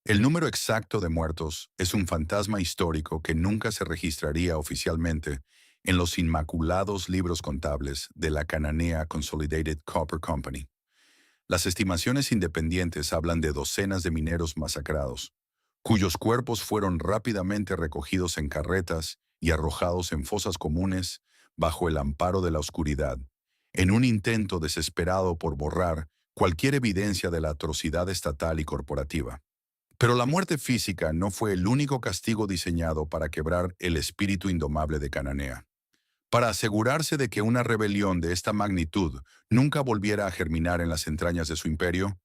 El número exacto de muertos es un fantasma histórico que nunca se registraría oficialmente en los inmaculados libros contables de la Cananea Consolidated Copper Company. Las estimaciones independientes hablan de docenas de mineros masacrados, cuyos cuerpos fueron rápidamente recogidos en carretas y arrojados en fosas comunes bajo el amparo de la oscuridad, en un intento desesperado por borrar cualquier evidencia de la atrocidad estatal y corporativa. Pero la muerte física no fue el único castigo diseñado para quebrar el espíritu indomable de Cananea. Para asegurarse de que una rebelión de esta magnitud nunca volviera a germinar en las entrañas de su imperio,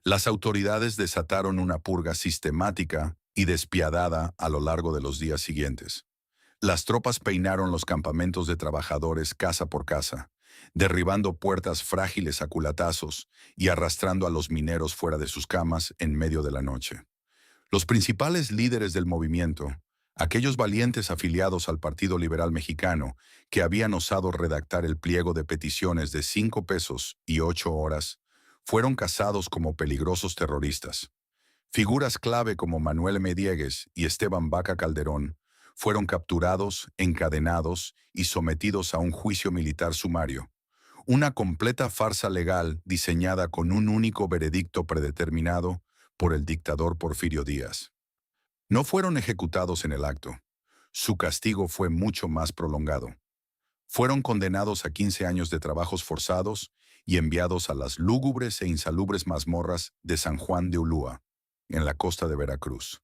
las autoridades desataron una purga sistemática y despiadada a lo largo de los días siguientes. Las tropas peinaron los campamentos de trabajadores casa por casa, derribando puertas frágiles a culatazos y arrastrando a los mineros fuera de sus camas en medio de la noche. Los principales líderes del movimiento, aquellos valientes afiliados al Partido Liberal Mexicano que habían osado redactar el pliego de peticiones de 5 pesos y 8 horas, fueron cazados como peligrosos terroristas. Figuras clave como Manuel M. Diegues y Esteban Vaca Calderón fueron capturados, encadenados y sometidos a un juicio militar sumario, una completa farsa legal diseñada con un único veredicto predeterminado por el dictador Porfirio Díaz. No fueron ejecutados en el acto. Su castigo fue mucho más prolongado. Fueron condenados a 15 años de trabajos forzados y enviados a las lúgubres e insalubres mazmorras de San Juan de Ulúa, en la costa de Veracruz.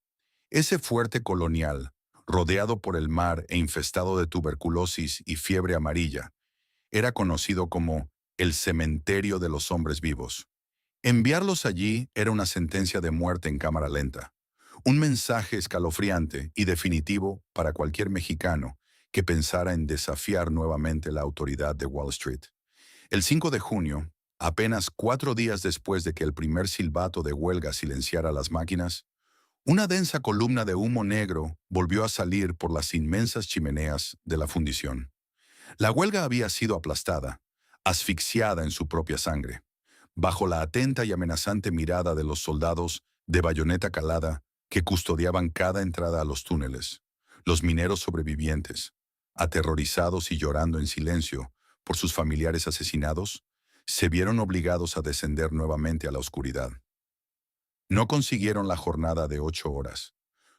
Ese fuerte colonial, rodeado por el mar e infestado de tuberculosis y fiebre amarilla, era conocido como el cementerio de los hombres vivos. Enviarlos allí era una sentencia de muerte en cámara lenta, un mensaje escalofriante y definitivo para cualquier mexicano que pensara en desafiar nuevamente la autoridad de Wall Street. El 5 de junio, apenas 4 días después de que el primer silbato de huelga silenciara las máquinas, una densa columna de humo negro volvió a salir por las inmensas chimeneas de la fundición. La huelga había sido aplastada, asfixiada en su propia sangre, bajo la atenta y amenazante mirada de los soldados de bayoneta calada que custodiaban cada entrada a los túneles. Los mineros sobrevivientes, aterrorizados y llorando en silencio por sus familiares asesinados, se vieron obligados a descender nuevamente a la oscuridad. No consiguieron la jornada de 8 horas.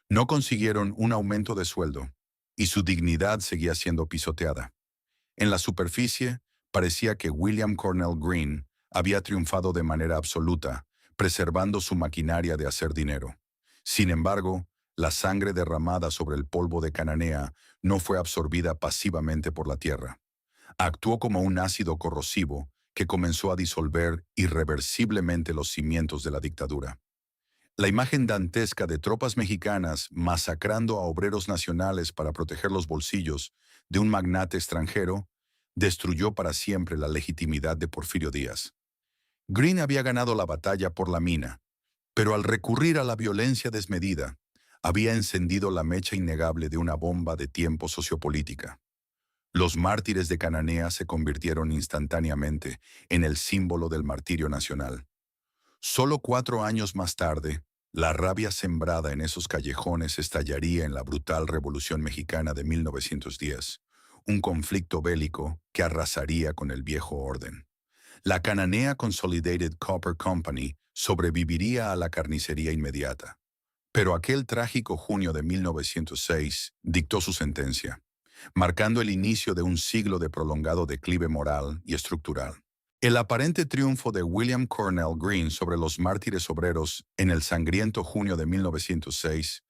No consiguieron un aumento de sueldo, y su dignidad seguía siendo pisoteada. En la superficie, parecía que William Cornell Green había triunfado de manera absoluta, preservando su maquinaria de hacer dinero. Sin embargo, la sangre derramada sobre el polvo de Cananea no fue absorbida pasivamente por la tierra. Actuó como un ácido corrosivo que comenzó a disolver irreversiblemente los cimientos de la dictadura. La imagen dantesca de tropas mexicanas masacrando a obreros nacionales para proteger los bolsillos de un magnate extranjero destruyó para siempre la legitimidad de Porfirio Díaz. Green había ganado la batalla por la mina, pero al recurrir a la violencia desmedida, había encendido la mecha innegable de una bomba de tiempo sociopolítica. Los mártires de Cananea se convirtieron instantáneamente en el símbolo del martirio nacional. Solo 4 años más tarde, la rabia sembrada en esos callejones estallaría en la brutal Revolución Mexicana de 1910, un conflicto bélico que arrasaría con el viejo orden. La Cananea Consolidated Copper Company sobreviviría a la carnicería inmediata. Pero aquel trágico junio de 1906 dictó su sentencia, marcando el inicio de un siglo de prolongado declive moral y estructural. El aparente triunfo de William Cornell Greene sobre los mártires obreros en el sangriento junio de 1906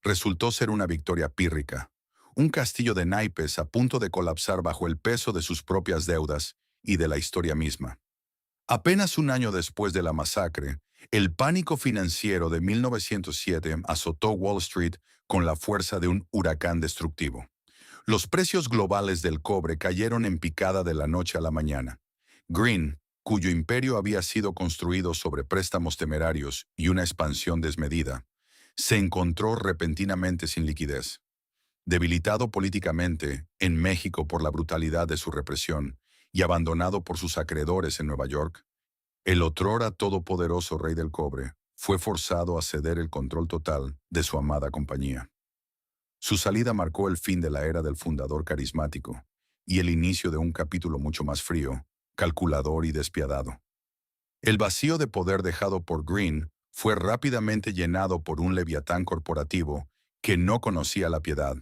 resultó ser una victoria pírrica, un castillo de naipes a punto de colapsar bajo el peso de sus propias deudas y de la historia misma. Apenas un año después de la masacre, el pánico financiero de 1907 azotó Wall Street con la fuerza de un huracán destructivo. Los precios globales del cobre cayeron en picada de la noche a la mañana. Greene, cuyo imperio había sido construido sobre préstamos temerarios y una expansión desmedida, se encontró repentinamente sin liquidez. Debilitado políticamente en México por la brutalidad de su represión y abandonado por sus acreedores en Nueva York, el otrora todopoderoso rey del cobre fue forzado a ceder el control total de su amada compañía. Su salida marcó el fin de la era del fundador carismático y el inicio de un capítulo mucho más frío, calculador y despiadado. El vacío de poder dejado por Greene fue rápidamente llenado por un leviatán corporativo que no conocía la piedad,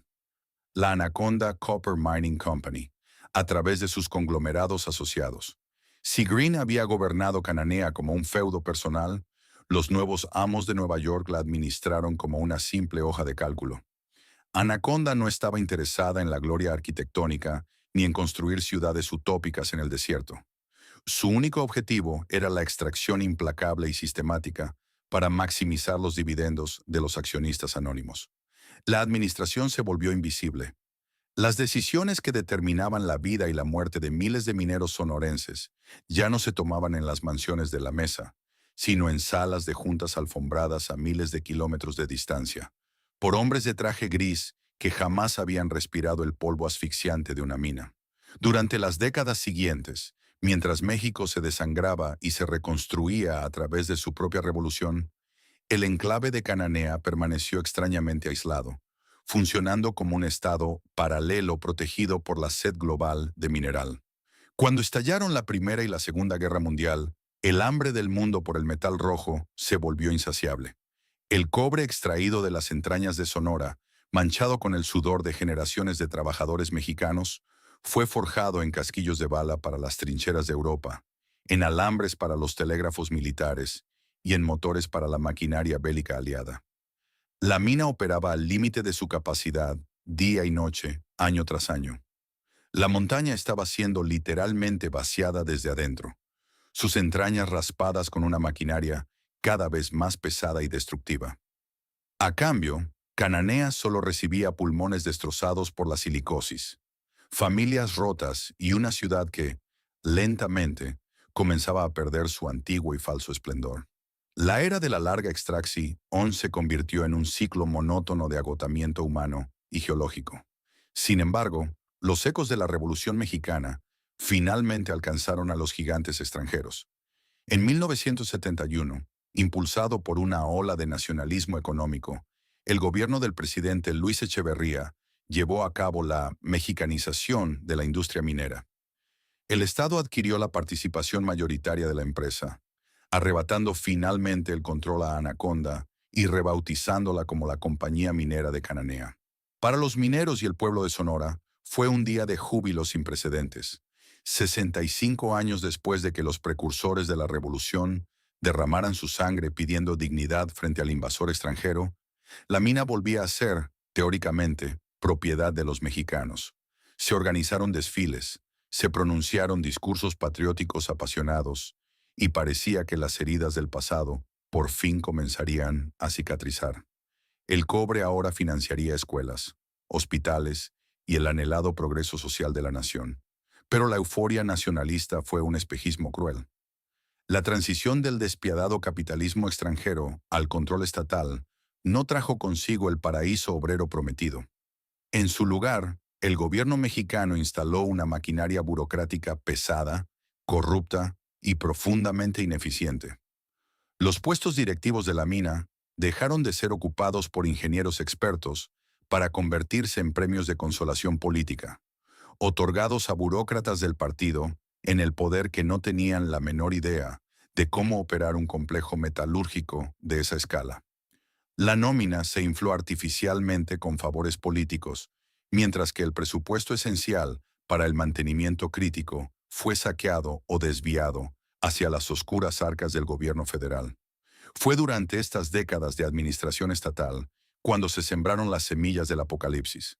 la Anaconda Copper Mining Company, a través de sus conglomerados asociados. Si Greene había gobernado Cananea como un feudo personal, los nuevos amos de Nueva York la administraron como una simple hoja de cálculo. Anaconda no estaba interesada en la gloria arquitectónica ni en construir ciudades utópicas en el desierto. Su único objetivo era la extracción implacable y sistemática para maximizar los dividendos de los accionistas anónimos. La administración se volvió invisible. Las decisiones que determinaban la vida y la muerte de miles de mineros sonorenses ya no se tomaban en las mansiones de la mesa, sino en salas de juntas alfombradas a miles de kilómetros de distancia, por hombres de traje gris que jamás habían respirado el polvo asfixiante de una mina. Durante las décadas siguientes, mientras México se desangraba y se reconstruía a través de su propia revolución, el enclave de Cananea permaneció extrañamente aislado, funcionando como un estado paralelo protegido por la sed global de mineral. Cuando estallaron la Primera y la Segunda Guerra Mundial, el hambre del mundo por el metal rojo se volvió insaciable. El cobre extraído de las entrañas de Sonora, manchado con el sudor de generaciones de trabajadores mexicanos, fue forjado en casquillos de bala para las trincheras de Europa, en alambres para los telégrafos militares y en motores para la maquinaria bélica aliada. La mina operaba al límite de su capacidad, día y noche, año tras año. La montaña estaba siendo literalmente vaciada desde adentro, sus entrañas raspadas con una maquinaria cada vez más pesada y destructiva. A cambio, Cananea solo recibía pulmones destrozados por la silicosis, familias rotas y una ciudad que, lentamente, comenzaba a perder su antiguo y falso esplendor. La era de la larga extracción se convirtió en un ciclo monótono de agotamiento humano y geológico. Sin embargo, los ecos de la Revolución Mexicana finalmente alcanzaron a los gigantes extranjeros. En 1971, impulsado por una ola de nacionalismo económico, el gobierno del presidente Luis Echeverría llevó a cabo la mexicanización de la industria minera. El Estado adquirió la participación mayoritaria de la empresa, arrebatando finalmente el control a Anaconda y rebautizándola como la Compañía Minera de Cananea. Para los mineros y el pueblo de Sonora, fue un día de júbilo sin precedentes. 65 años después de que los precursores de la revolución derramaran su sangre pidiendo dignidad frente al invasor extranjero, la mina volvía a ser, teóricamente, propiedad de los mexicanos. Se organizaron desfiles, se pronunciaron discursos patrióticos apasionados, y parecía que las heridas del pasado por fin comenzarían a cicatrizar. El cobre ahora financiaría escuelas, hospitales y el anhelado progreso social de la nación. Pero la euforia nacionalista fue un espejismo cruel. La transición del despiadado capitalismo extranjero al control estatal no trajo consigo el paraíso obrero prometido. En su lugar, El gobierno mexicano instaló una maquinaria burocrática pesada, corrupta y profundamente ineficiente. Los puestos directivos de la mina dejaron de ser ocupados por ingenieros expertos para convertirse en premios de consolación política, otorgados a burócratas del partido en el poder que no tenían la menor idea de cómo operar un complejo metalúrgico de esa escala. La nómina se infló artificialmente con favores políticos, mientras que el presupuesto esencial para el mantenimiento crítico fue saqueado o desviado hacia las oscuras arcas del gobierno federal. Fue durante estas décadas de administración estatal cuando se sembraron las semillas del apocalipsis.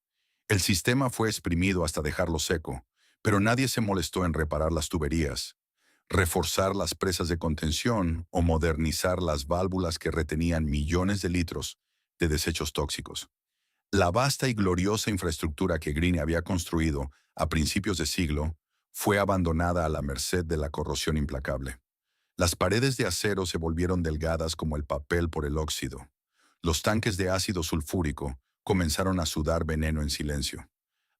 El sistema fue exprimido hasta dejarlo seco, pero nadie se molestó en reparar las tuberías, reforzar las presas de contención o modernizar las válvulas que retenían millones de litros de desechos tóxicos. La vasta y gloriosa infraestructura que Greene había construido a principios de siglo fue abandonada a la merced de la corrosión implacable. Las paredes de acero se volvieron delgadas como el papel por el óxido. Los tanques de ácido sulfúrico comenzaron a sudar veneno en silencio.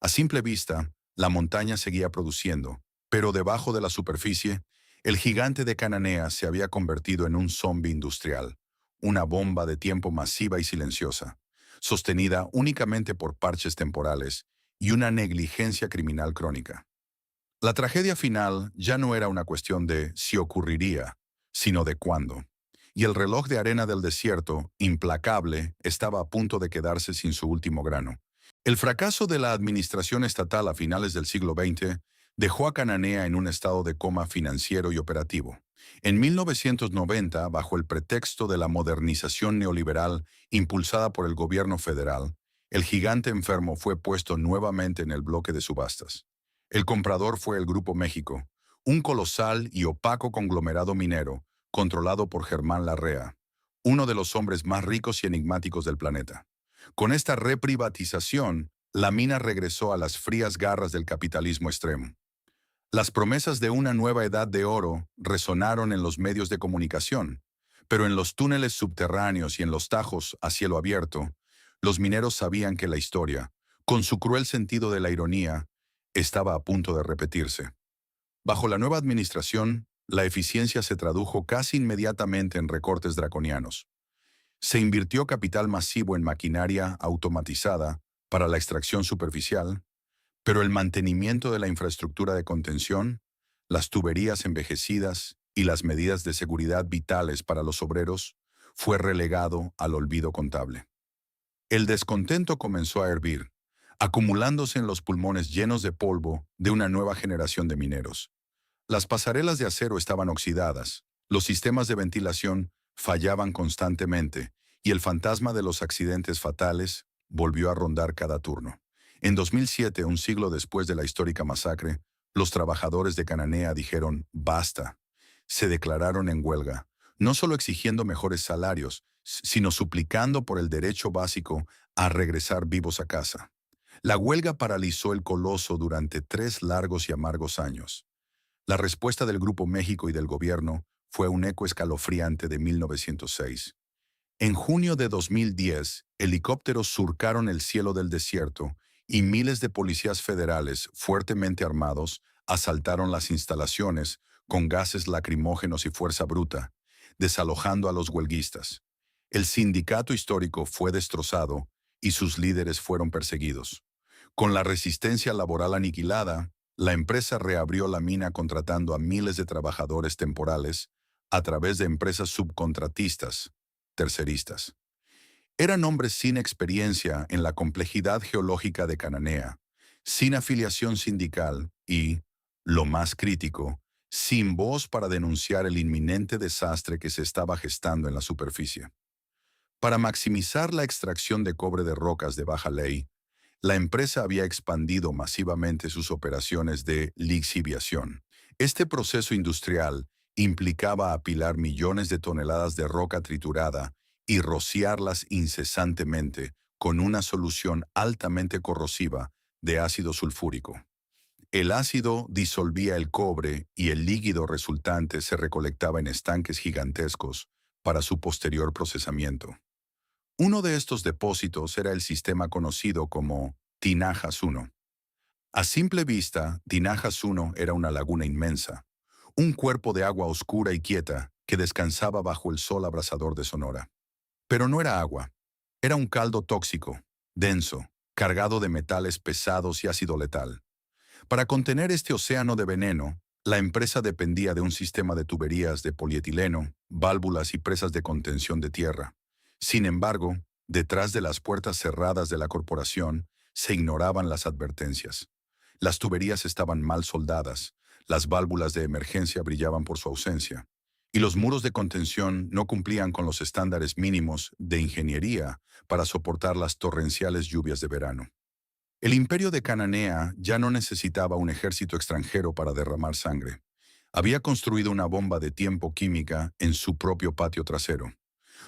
A simple vista, la montaña seguía produciendo, pero debajo de la superficie, el gigante de Cananea se había convertido en un zombi industrial, una bomba de tiempo masiva y silenciosa, sostenida únicamente por parches temporales y una negligencia criminal crónica. La tragedia final ya no era una cuestión de si ocurriría, sino de cuándo. Y el reloj de arena del desierto, implacable, estaba a punto de quedarse sin su último grano. El fracaso de la administración estatal a finales del siglo XX dejó a Cananea en un estado de coma financiero y operativo. En 1990, bajo el pretexto de la modernización neoliberal impulsada por el gobierno federal, el gigante enfermo fue puesto nuevamente en el bloque de subastas. El comprador fue el Grupo México, un colosal y opaco conglomerado minero controlado por Germán Larrea, uno de los hombres más ricos y enigmáticos del planeta. Con esta reprivatización, la mina regresó a las frías garras del capitalismo extremo. Las promesas de una nueva edad de oro resonaron en los medios de comunicación, pero en los túneles subterráneos y en los tajos a cielo abierto, los mineros sabían que la historia, con su cruel sentido de la ironía, estaba a punto de repetirse. Bajo la nueva administración, la eficiencia se tradujo casi inmediatamente en recortes draconianos. Se invirtió capital masivo en maquinaria automatizada para la extracción superficial, pero el mantenimiento de la infraestructura de contención, las tuberías envejecidas y las medidas de seguridad vitales para los obreros fue relegado al olvido contable. El descontento comenzó a hervir, acumulándose en los pulmones llenos de polvo de una nueva generación de mineros. Las pasarelas de acero estaban oxidadas, los sistemas de ventilación fallaban constantemente y el fantasma de los accidentes fatales volvió a rondar cada turno. En 2007, un siglo después de la histórica masacre, los trabajadores de Cananea dijeron «basta». Se declararon en huelga, no solo exigiendo mejores salarios, sino suplicando por el derecho básico a regresar vivos a casa. La huelga paralizó el coloso durante 3 largos y amargos años. La respuesta del Grupo México y del gobierno fue un eco escalofriante de 1906. En junio de 2010, helicópteros surcaron el cielo del desierto y miles de policías federales fuertemente armados asaltaron las instalaciones con gases lacrimógenos y fuerza bruta, desalojando a los huelguistas. El sindicato histórico fue destrozado y sus líderes fueron perseguidos. Con la resistencia laboral aniquilada, la empresa reabrió la mina contratando a miles de trabajadores temporales a través de empresas subcontratistas, terceristas. Eran hombres sin experiencia en la complejidad geológica de Cananea, sin afiliación sindical y, lo más crítico, sin voz para denunciar el inminente desastre que se estaba gestando en la superficie. Para maximizar la extracción de cobre de rocas de baja ley, la empresa había expandido masivamente sus operaciones de lixiviación. Este proceso industrial implicaba apilar millones de toneladas de roca triturada y rociarlas incesantemente con una solución altamente corrosiva de ácido sulfúrico. El ácido disolvía el cobre y el líquido resultante se recolectaba en estanques gigantescos para su posterior procesamiento. Uno de estos depósitos era el sistema conocido como Tinajas 1. A simple vista, Tinajas 1 era una laguna inmensa, un cuerpo de agua oscura y quieta que descansaba bajo el sol abrasador de Sonora. Pero no era agua, era un caldo tóxico, denso, cargado de metales pesados y ácido letal. Para contener este océano de veneno, la empresa dependía de un sistema de tuberías de polietileno, válvulas y presas de contención de tierra. Sin embargo, detrás de las puertas cerradas de la corporación, se ignoraban las advertencias. Las tuberías estaban mal soldadas, las válvulas de emergencia brillaban por su ausencia, y los muros de contención no cumplían con los estándares mínimos de ingeniería para soportar las torrenciales lluvias de verano. El imperio de Cananea ya no necesitaba un ejército extranjero para derramar sangre. Había construido una bomba de tiempo química en su propio patio trasero.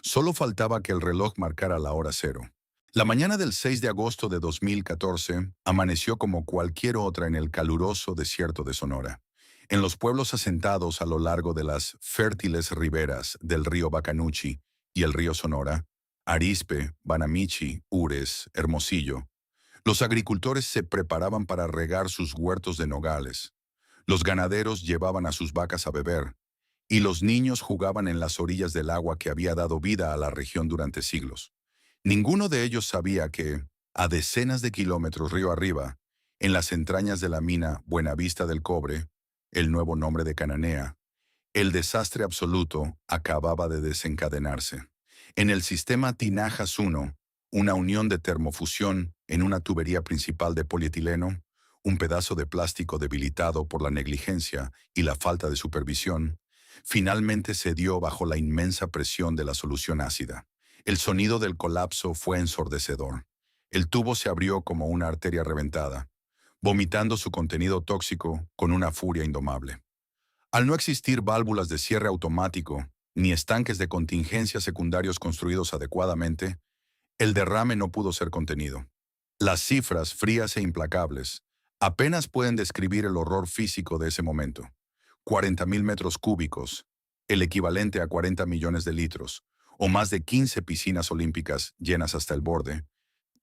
Solo faltaba que el reloj marcara la hora cero. La mañana del 6 de agosto de 2014 amaneció como cualquier otra en el caluroso desierto de Sonora. En los pueblos asentados a lo largo de las fértiles riberas del río Bacanuchi y el río Sonora, Arizpe, Banamichi, Ures, Hermosillo, los agricultores se preparaban para regar sus huertos de nogales. Los ganaderos llevaban a sus vacas a beber, y los niños jugaban en las orillas del agua que había dado vida a la región durante siglos. Ninguno de ellos sabía que, a decenas de kilómetros río arriba, en las entrañas de la mina Buenavista del Cobre, el nuevo nombre de Cananea, el desastre absoluto acababa de desencadenarse. En el sistema Tinajas 1, una unión de termofusión en una tubería principal de polietileno, un pedazo de plástico debilitado por la negligencia y la falta de supervisión, finalmente cedió bajo la inmensa presión de la solución ácida. El sonido del colapso fue ensordecedor. El tubo se abrió como una arteria reventada, vomitando su contenido tóxico con una furia indomable. Al no existir válvulas de cierre automático, ni estanques de contingencia secundarios construidos adecuadamente, el derrame no pudo ser contenido. Las cifras, frías e implacables, apenas pueden describir el horror físico de ese momento. 40.000 metros cúbicos, el equivalente a 40 millones de litros, o más de 15 piscinas olímpicas llenas hasta el borde,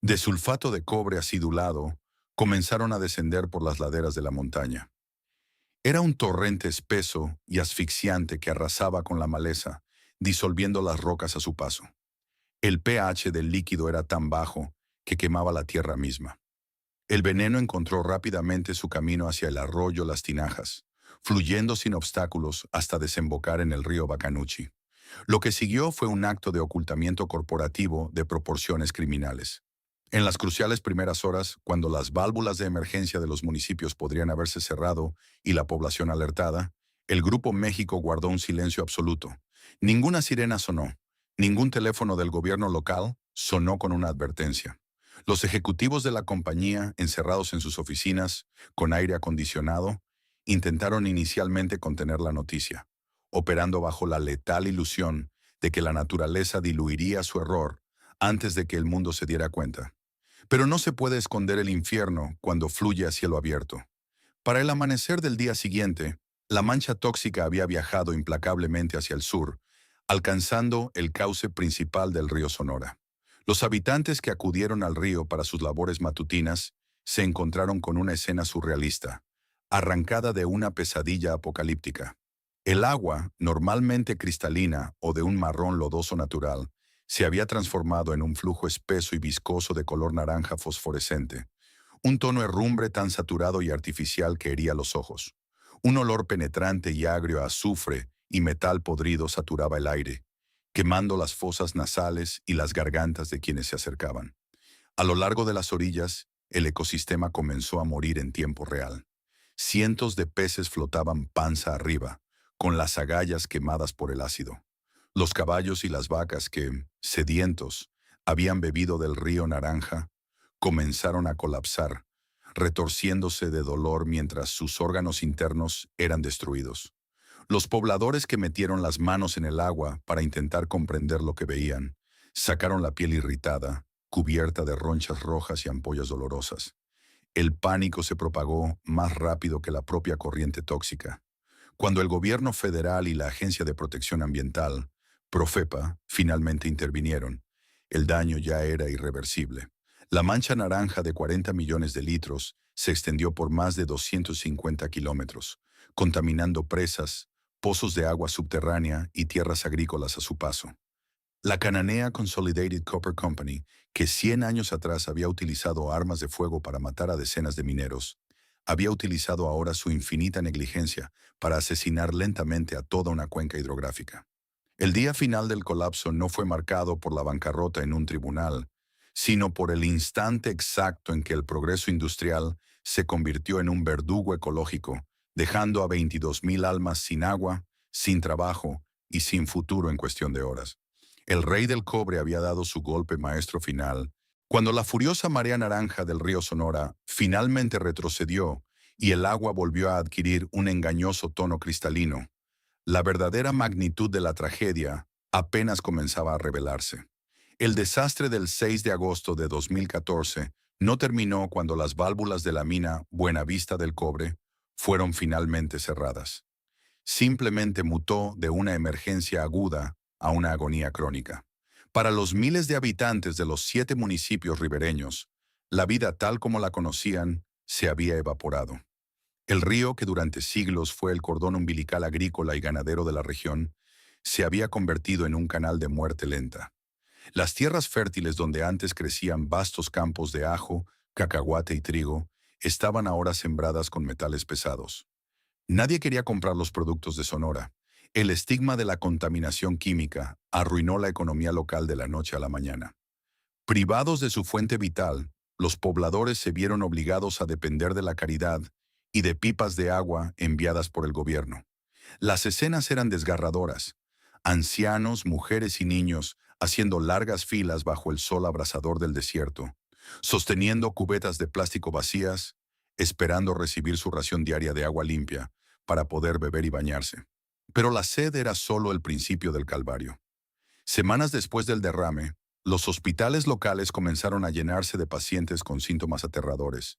de sulfato de cobre acidulado, comenzaron a descender por las laderas de la montaña. Era un torrente espeso y asfixiante que arrasaba con la maleza, disolviendo las rocas a su paso. El pH del líquido era tan bajo que quemaba la tierra misma. El veneno encontró rápidamente su camino hacia el arroyo Las Tinajas, fluyendo sin obstáculos hasta desembocar en el río Bacanuchi. Lo que siguió fue un acto de ocultamiento corporativo de proporciones criminales. En las cruciales primeras horas, cuando las válvulas de emergencia de los municipios podrían haberse cerrado y la población alertada, el Grupo México guardó un silencio absoluto. Ninguna sirena sonó, ningún teléfono del gobierno local sonó con una advertencia. Los ejecutivos de la compañía, encerrados en sus oficinas, con aire acondicionado, intentaron inicialmente contener la noticia, operando bajo la letal ilusión de que la naturaleza diluiría su error antes de que el mundo se diera cuenta. Pero no se puede esconder el infierno cuando fluye a cielo abierto. Para el amanecer del día siguiente, la mancha tóxica había viajado implacablemente hacia el sur, alcanzando el cauce principal del río Sonora. Los habitantes que acudieron al río para sus labores matutinas se encontraron con una escena surrealista, arrancada de una pesadilla apocalíptica. El agua, normalmente cristalina o de un marrón lodoso natural, se había transformado en un flujo espeso y viscoso de color naranja fosforescente, un tono herrumbre tan saturado y artificial que hería los ojos. Un olor penetrante y agrio a azufre y metal podrido saturaba el aire, quemando las fosas nasales y las gargantas de quienes se acercaban. A lo largo de las orillas, el ecosistema comenzó a morir en tiempo real. Cientos de peces flotaban panza arriba, con las agallas quemadas por el ácido. Los caballos y las vacas que, sedientos, habían bebido del río Naranja, comenzaron a colapsar, retorciéndose de dolor mientras sus órganos internos eran destruidos. Los pobladores que metieron las manos en el agua para intentar comprender lo que veían, sacaron la piel irritada, cubierta de ronchas rojas y ampollas dolorosas. El pánico se propagó más rápido que la propia corriente tóxica. Cuando el gobierno federal y la Agencia de Protección Ambiental, Profepa, finalmente intervinieron, el daño ya era irreversible. La mancha naranja de 40 millones de litros se extendió por más de 250 kilómetros, contaminando presas, pozos de agua subterránea y tierras agrícolas a su paso. La cananea Consolidated Copper Company, que 100 años atrás había utilizado armas de fuego para matar a decenas de mineros, había utilizado ahora su infinita negligencia para asesinar lentamente a toda una cuenca hidrográfica. El día final del colapso no fue marcado por la bancarrota en un tribunal, sino por el instante exacto en que el progreso industrial se convirtió en un verdugo ecológico, dejando a 22,000 almas sin agua, sin trabajo y sin futuro en cuestión de horas. El rey del cobre había dado su golpe maestro final, cuando la furiosa marea naranja del río Sonora finalmente retrocedió y el agua volvió a adquirir un engañoso tono cristalino. La verdadera magnitud de la tragedia apenas comenzaba a revelarse. El desastre del 6 de agosto de 2014 no terminó cuando las válvulas de la mina Buenavista del Cobre fueron finalmente cerradas. Simplemente mutó de una emergencia aguda a una agonía crónica. Para los miles de habitantes de los 7 municipios ribereños, la vida tal como la conocían se había evaporado. El río, que durante siglos fue el cordón umbilical agrícola y ganadero de la región, se había convertido en un canal de muerte lenta. Las tierras fértiles donde antes crecían vastos campos de ajo, cacahuate y trigo, estaban ahora sembradas con metales pesados. Nadie quería comprar los productos de Sonora. El estigma de la contaminación química arruinó la economía local de la noche a la mañana. Privados de su fuente vital, los pobladores se vieron obligados a depender de la caridad y de pipas de agua enviadas por el gobierno. Las escenas eran desgarradoras. Ancianos, mujeres y niños haciendo largas filas bajo el sol abrasador del desierto, sosteniendo cubetas de plástico vacías, esperando recibir su ración diaria de agua limpia para poder beber y bañarse. Pero la sed era solo el principio del calvario. Semanas después del derrame, los hospitales locales comenzaron a llenarse de pacientes con síntomas aterradores.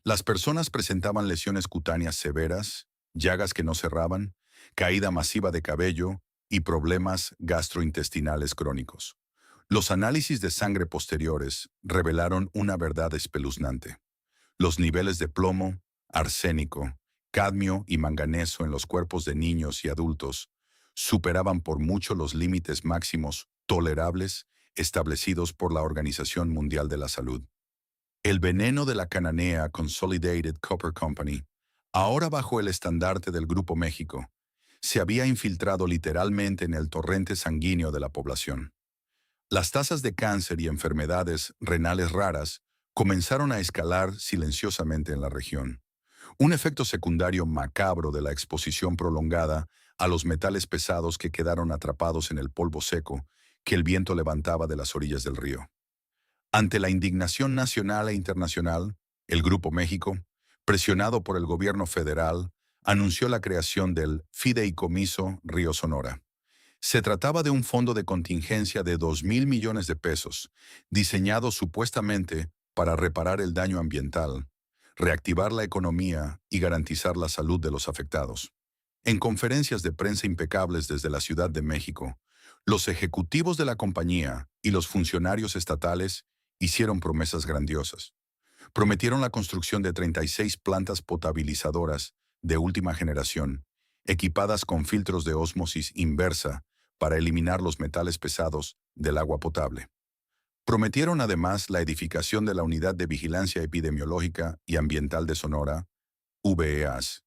Las personas presentaban lesiones cutáneas severas, llagas que no cerraban, caída masiva de cabello y problemas gastrointestinales crónicos. Los análisis de sangre posteriores revelaron una verdad espeluznante. Los niveles de plomo, arsénico, cadmio y manganeso en los cuerpos de niños y adultos superaban por mucho los límites máximos tolerables establecidos por la Organización Mundial de la Salud. El veneno de la cananea Consolidated Copper Company, ahora bajo el estandarte del Grupo México, se había infiltrado literalmente en el torrente sanguíneo de la población. Las tasas de cáncer y enfermedades renales raras comenzaron a escalar silenciosamente en la región. Un efecto secundario macabro de la exposición prolongada a los metales pesados que quedaron atrapados en el polvo seco que el viento levantaba de las orillas del río. Ante la indignación nacional e internacional, el Grupo México, presionado por el gobierno federal, anunció la creación del Fideicomiso Río Sonora. Se trataba de un fondo de contingencia de 2,000 millones de pesos, diseñado supuestamente para reparar el daño ambiental, reactivar la economía y garantizar la salud de los afectados. En conferencias de prensa impecables desde la Ciudad de México, los ejecutivos de la compañía y los funcionarios estatales hicieron promesas grandiosas. Prometieron la construcción de 36 plantas potabilizadoras de última generación, equipadas con filtros de ósmosis inversa para eliminar los metales pesados del agua potable. Prometieron además la edificación de la Unidad de Vigilancia Epidemiológica y Ambiental de Sonora, UVEAS,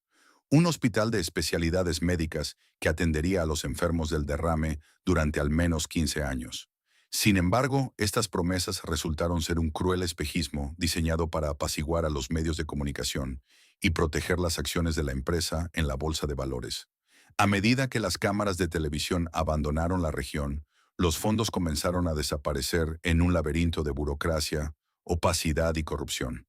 un hospital de especialidades médicas que atendería a los enfermos del derrame durante al menos 15 años. Sin embargo, estas promesas resultaron ser un cruel espejismo diseñado para apaciguar a los medios de comunicación y proteger las acciones de la empresa en la bolsa de valores. A medida que las cámaras de televisión abandonaron la región, los fondos comenzaron a desaparecer en un laberinto de burocracia, opacidad y corrupción.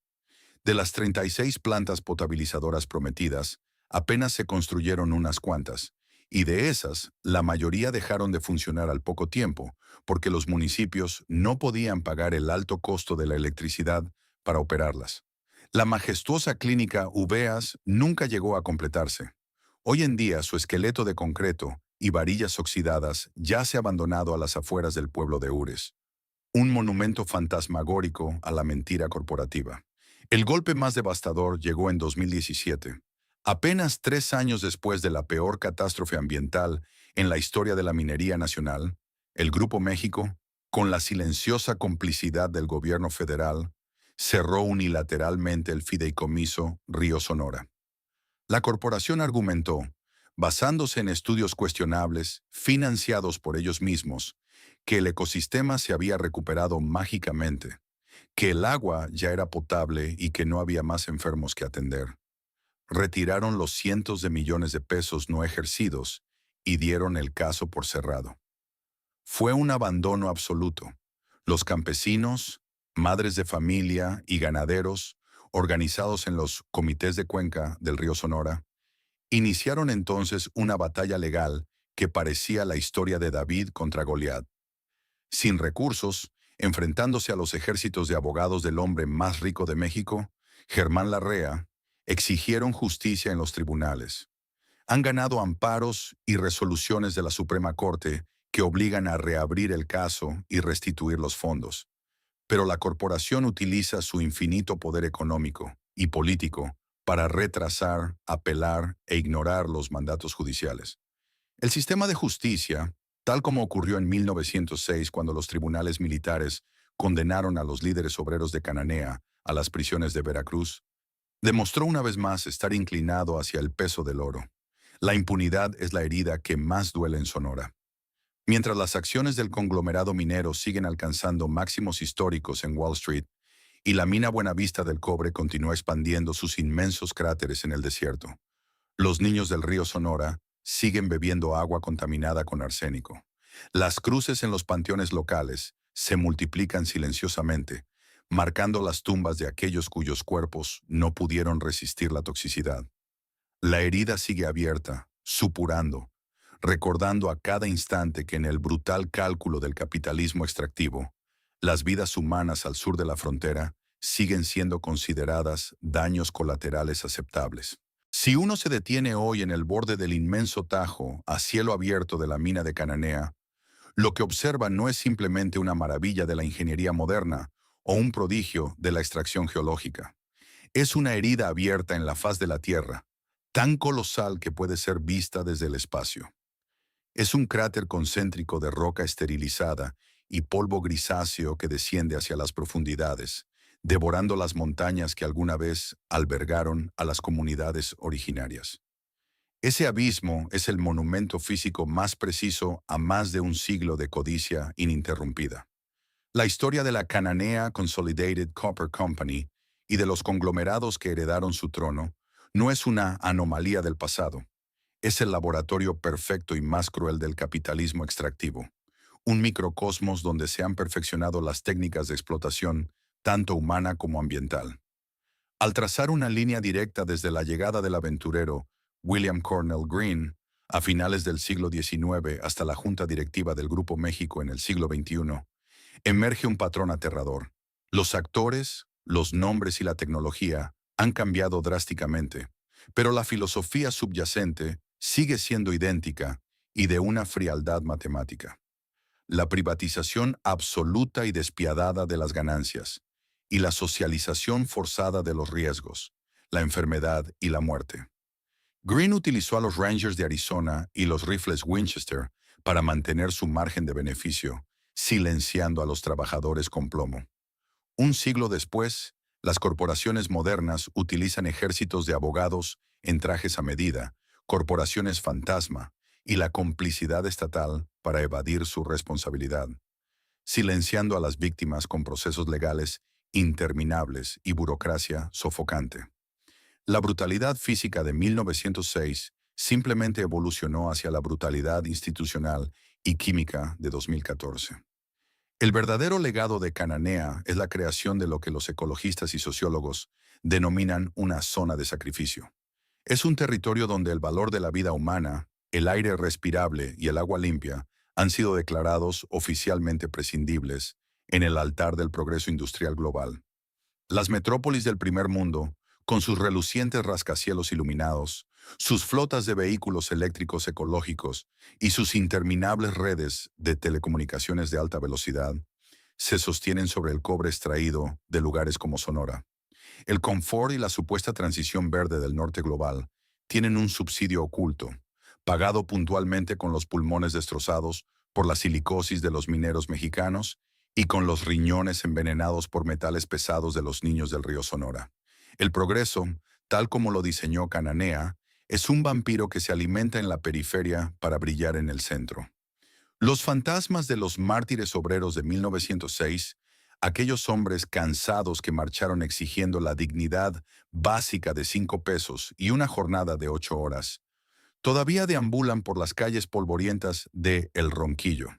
De las 36 plantas potabilizadoras prometidas, apenas se construyeron unas cuantas, y de esas, la mayoría dejaron de funcionar al poco tiempo, porque los municipios no podían pagar el alto costo de la electricidad para operarlas. La majestuosa clínica UVEAS nunca llegó a completarse. Hoy en día su esqueleto de concreto y varillas oxidadas yace abandonado a las afueras del pueblo de Ures. un monumento fantasmagórico a la mentira corporativa. El golpe más devastador llegó en 2017, apenas 3 años después de la peor catástrofe ambiental en la historia de la minería nacional. El Grupo México, con la silenciosa complicidad del gobierno federal, cerró unilateralmente el fideicomiso Río Sonora. La corporación argumentó, basándose en estudios cuestionables, financiados por ellos mismos, que el ecosistema se había recuperado mágicamente, que el agua ya era potable y que no había más enfermos que atender. Retiraron los cientos de millones de pesos no ejercidos y dieron el caso por cerrado. Fue un abandono absoluto. Los campesinos, madres de familia y ganaderos, organizados en los comités de cuenca del río Sonora, iniciaron entonces una batalla legal que parecía la historia de David contra Goliat. Sin recursos, enfrentándose a los ejércitos de abogados del hombre más rico de México, Germán Larrea, exigieron justicia en los tribunales. Han ganado amparos y resoluciones de la Suprema Corte que obligan a reabrir el caso y restituir los fondos. Pero la corporación utiliza su infinito poder económico y político para retrasar, apelar e ignorar los mandatos judiciales. El sistema de justicia, tal como ocurrió en 1906 cuando los tribunales militares condenaron a los líderes obreros de Cananea a las prisiones de Veracruz, demostró una vez más estar inclinado hacia el peso del oro. La impunidad es la herida que más duele en Sonora. Mientras las acciones del conglomerado minero siguen alcanzando máximos históricos en Wall Street y la mina Buenavista del Cobre continúa expandiendo sus inmensos cráteres en el desierto, los niños del río Sonora siguen bebiendo agua contaminada con arsénico. Las cruces en los panteones locales se multiplican silenciosamente, marcando las tumbas de aquellos cuyos cuerpos no pudieron resistir la toxicidad. La herida sigue abierta, supurando, recordando a cada instante que en el brutal cálculo del capitalismo extractivo, las vidas humanas al sur de la frontera siguen siendo consideradas daños colaterales aceptables. Si uno se detiene hoy en el borde del inmenso tajo a cielo abierto de la mina de Cananea, lo que observa no es simplemente una maravilla de la ingeniería moderna o un prodigio de la extracción geológica. Es una herida abierta en la faz de la Tierra, tan colosal que puede ser vista desde el espacio. Es un cráter concéntrico de roca esterilizada y polvo grisáceo que desciende hacia las profundidades, devorando las montañas que alguna vez albergaron a las comunidades originarias. Ese abismo es el monumento físico más preciso a más de un siglo de codicia ininterrumpida. La historia de la Cananea Consolidated Copper Company y de los conglomerados que heredaron su trono no es una anomalía del pasado. Es el laboratorio perfecto y más cruel del capitalismo extractivo, un microcosmos donde se han perfeccionado las técnicas de explotación, tanto humana como ambiental. Al trazar una línea directa desde la llegada del aventurero William Cornell Green a finales del siglo XIX hasta la junta directiva del Grupo México en el siglo XXI, emerge un patrón aterrador. Los actores, los nombres y la tecnología han cambiado drásticamente, pero la filosofía subyacente sigue siendo idéntica y de una frialdad matemática. La privatización absoluta y despiadada de las ganancias y la socialización forzada de los riesgos, la enfermedad y la muerte. Green utilizó a los Rangers de Arizona y los rifles Winchester para mantener su margen de beneficio, silenciando a los trabajadores con plomo. Un siglo después, las corporaciones modernas utilizan ejércitos de abogados en trajes a medida, corporaciones fantasma y la complicidad estatal para evadir su responsabilidad, silenciando a las víctimas con procesos legales interminables y burocracia sofocante. La brutalidad física de 1906 simplemente evolucionó hacia la brutalidad institucional y química de 2014. El verdadero legado de Cananea es la creación de lo que los ecologistas y sociólogos denominan una zona de sacrificio. Es un territorio donde el valor de la vida humana, el aire respirable y el agua limpia han sido declarados oficialmente prescindibles en el altar del progreso industrial global. Las metrópolis del primer mundo, con sus relucientes rascacielos iluminados, sus flotas de vehículos eléctricos ecológicos y sus interminables redes de telecomunicaciones de alta velocidad, se sostienen sobre el cobre extraído de lugares como Sonora. El confort y la supuesta transición verde del norte global tienen un subsidio oculto, pagado puntualmente con los pulmones destrozados por la silicosis de los mineros mexicanos y con los riñones envenenados por metales pesados de los niños del río Sonora. El progreso, tal como lo diseñó Cananea, es un vampiro que se alimenta en la periferia para brillar en el centro. Los fantasmas de los mártires obreros de 1906, aquellos hombres cansados que marcharon exigiendo la dignidad básica de 5 pesos y una jornada de 8 horas, todavía deambulan por las calles polvorientas de El Ronquillo.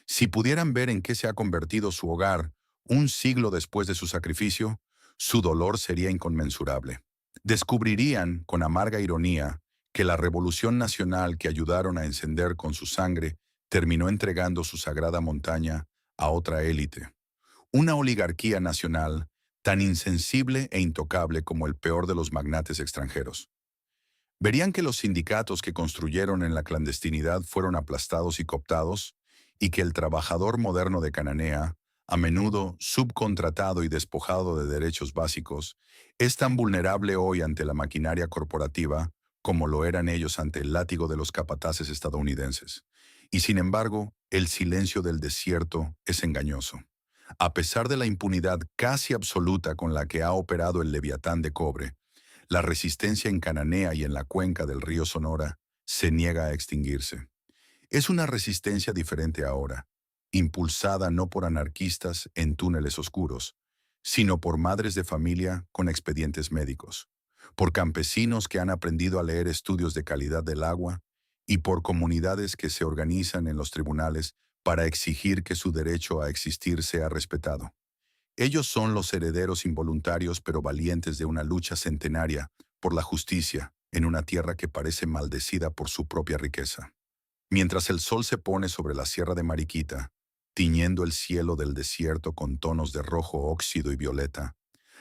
Si pudieran ver en qué se ha convertido su hogar un siglo después de su sacrificio, su dolor sería inconmensurable. Descubrirían, con amarga ironía, que la revolución nacional que ayudaron a encender con su sangre terminó entregando su sagrada montaña a otra élite, una oligarquía nacional tan insensible e intocable como el peor de los magnates extranjeros. Verían que los sindicatos que construyeron en la clandestinidad fueron aplastados y cooptados, y que el trabajador moderno de Cananea, a menudo subcontratado y despojado de derechos básicos, es tan vulnerable hoy ante la maquinaria corporativa como lo eran ellos ante el látigo de los capataces estadounidenses. Y sin embargo, el silencio del desierto es engañoso. A pesar de la impunidad casi absoluta con la que ha operado el Leviatán de cobre, la resistencia en Cananea y en la cuenca del río Sonora se niega a extinguirse. Es una resistencia diferente ahora, impulsada no por anarquistas en túneles oscuros, sino por madres de familia con expedientes médicos, por campesinos que han aprendido a leer estudios de calidad del agua y por comunidades que se organizan en los tribunales para exigir que su derecho a existir sea respetado. Ellos son los herederos involuntarios pero valientes de una lucha centenaria por la justicia en una tierra que parece maldecida por su propia riqueza. Mientras el sol se pone sobre la sierra de Mariquita, tiñendo el cielo del desierto con tonos de rojo óxido y violeta,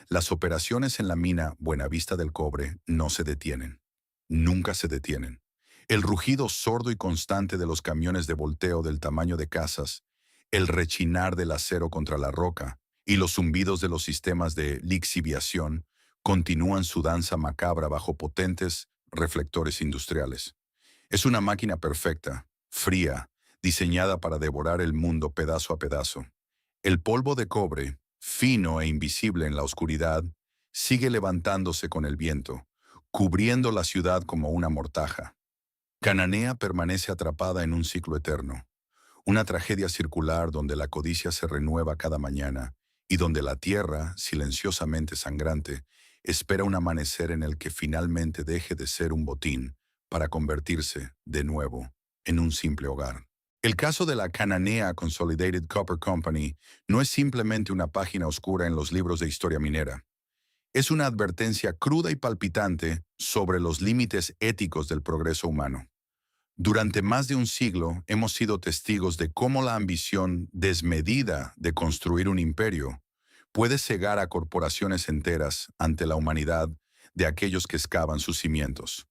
las operaciones en la mina Buenavista del Cobre no se detienen. Nunca se detienen. El rugido sordo y constante de los camiones de volteo del tamaño de casas, el rechinar del acero contra la roca y los zumbidos de los sistemas de lixiviación continúan su danza macabra bajo potentes reflectores industriales. Es una máquina perfecta, fría, diseñada para devorar el mundo pedazo a pedazo. El polvo de cobre, fino e invisible en la oscuridad, sigue levantándose con el viento, cubriendo la ciudad como una mortaja. Cananea permanece atrapada en un ciclo eterno, una tragedia circular donde la codicia se renueva cada mañana y donde la tierra, silenciosamente sangrante, espera un amanecer en el que finalmente deje de ser un botín para convertirse, de nuevo, en un simple hogar. El caso de la Cananea Consolidated Copper Company no es simplemente una página oscura en los libros de historia minera. Es una advertencia cruda y palpitante sobre los límites éticos del progreso humano. Durante más de un siglo hemos sido testigos de cómo la ambición desmedida de construir un imperio puede cegar a corporaciones enteras ante la humanidad de aquellos que excavan sus cimientos.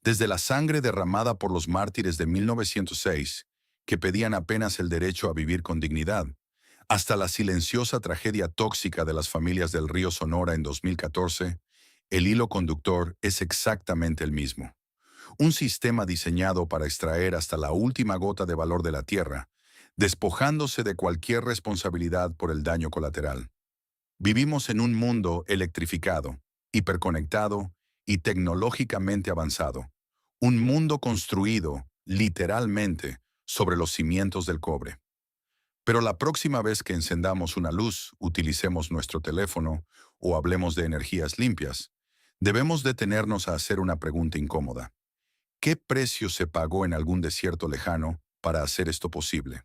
Desde la sangre derramada por los mártires de 1906, que pedían apenas el derecho a vivir con dignidad, hasta la silenciosa tragedia tóxica de las familias del río Sonora en 2014, el hilo conductor es exactamente el mismo. Un sistema diseñado para extraer hasta la última gota de valor de la tierra, despojándose de cualquier responsabilidad por el daño colateral. Vivimos en un mundo electrificado, hiperconectado y tecnológicamente avanzado. Un mundo construido, literalmente, sobre los cimientos del cobre. Pero la próxima vez que encendamos una luz, utilicemos nuestro teléfono o hablemos de energías limpias, debemos detenernos a hacer una pregunta incómoda. ¿Qué precio se pagó en algún desierto lejano para hacer esto posible?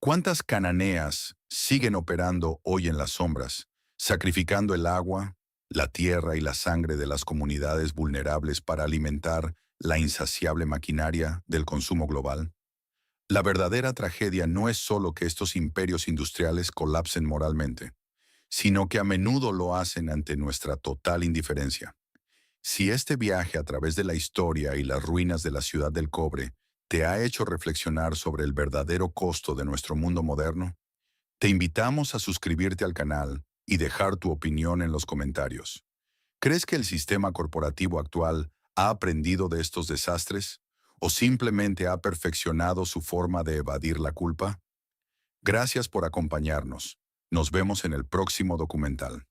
¿Cuántas cananeas siguen operando hoy en las sombras, sacrificando el agua, la tierra y la sangre de las comunidades vulnerables para alimentar la insaciable maquinaria del consumo global? La verdadera tragedia no es solo que estos imperios industriales colapsen moralmente, sino que a menudo lo hacen ante nuestra total indiferencia. Si este viaje a través de la historia y las ruinas de la ciudad del cobre te ha hecho reflexionar sobre el verdadero costo de nuestro mundo moderno, Te invitamos a suscribirte al canal y dejar tu opinión en los comentarios. ¿Crees que el sistema corporativo actual ha aprendido de estos desastres o simplemente ha perfeccionado su forma de evadir la culpa? Gracias por acompañarnos. Nos vemos en el próximo documental.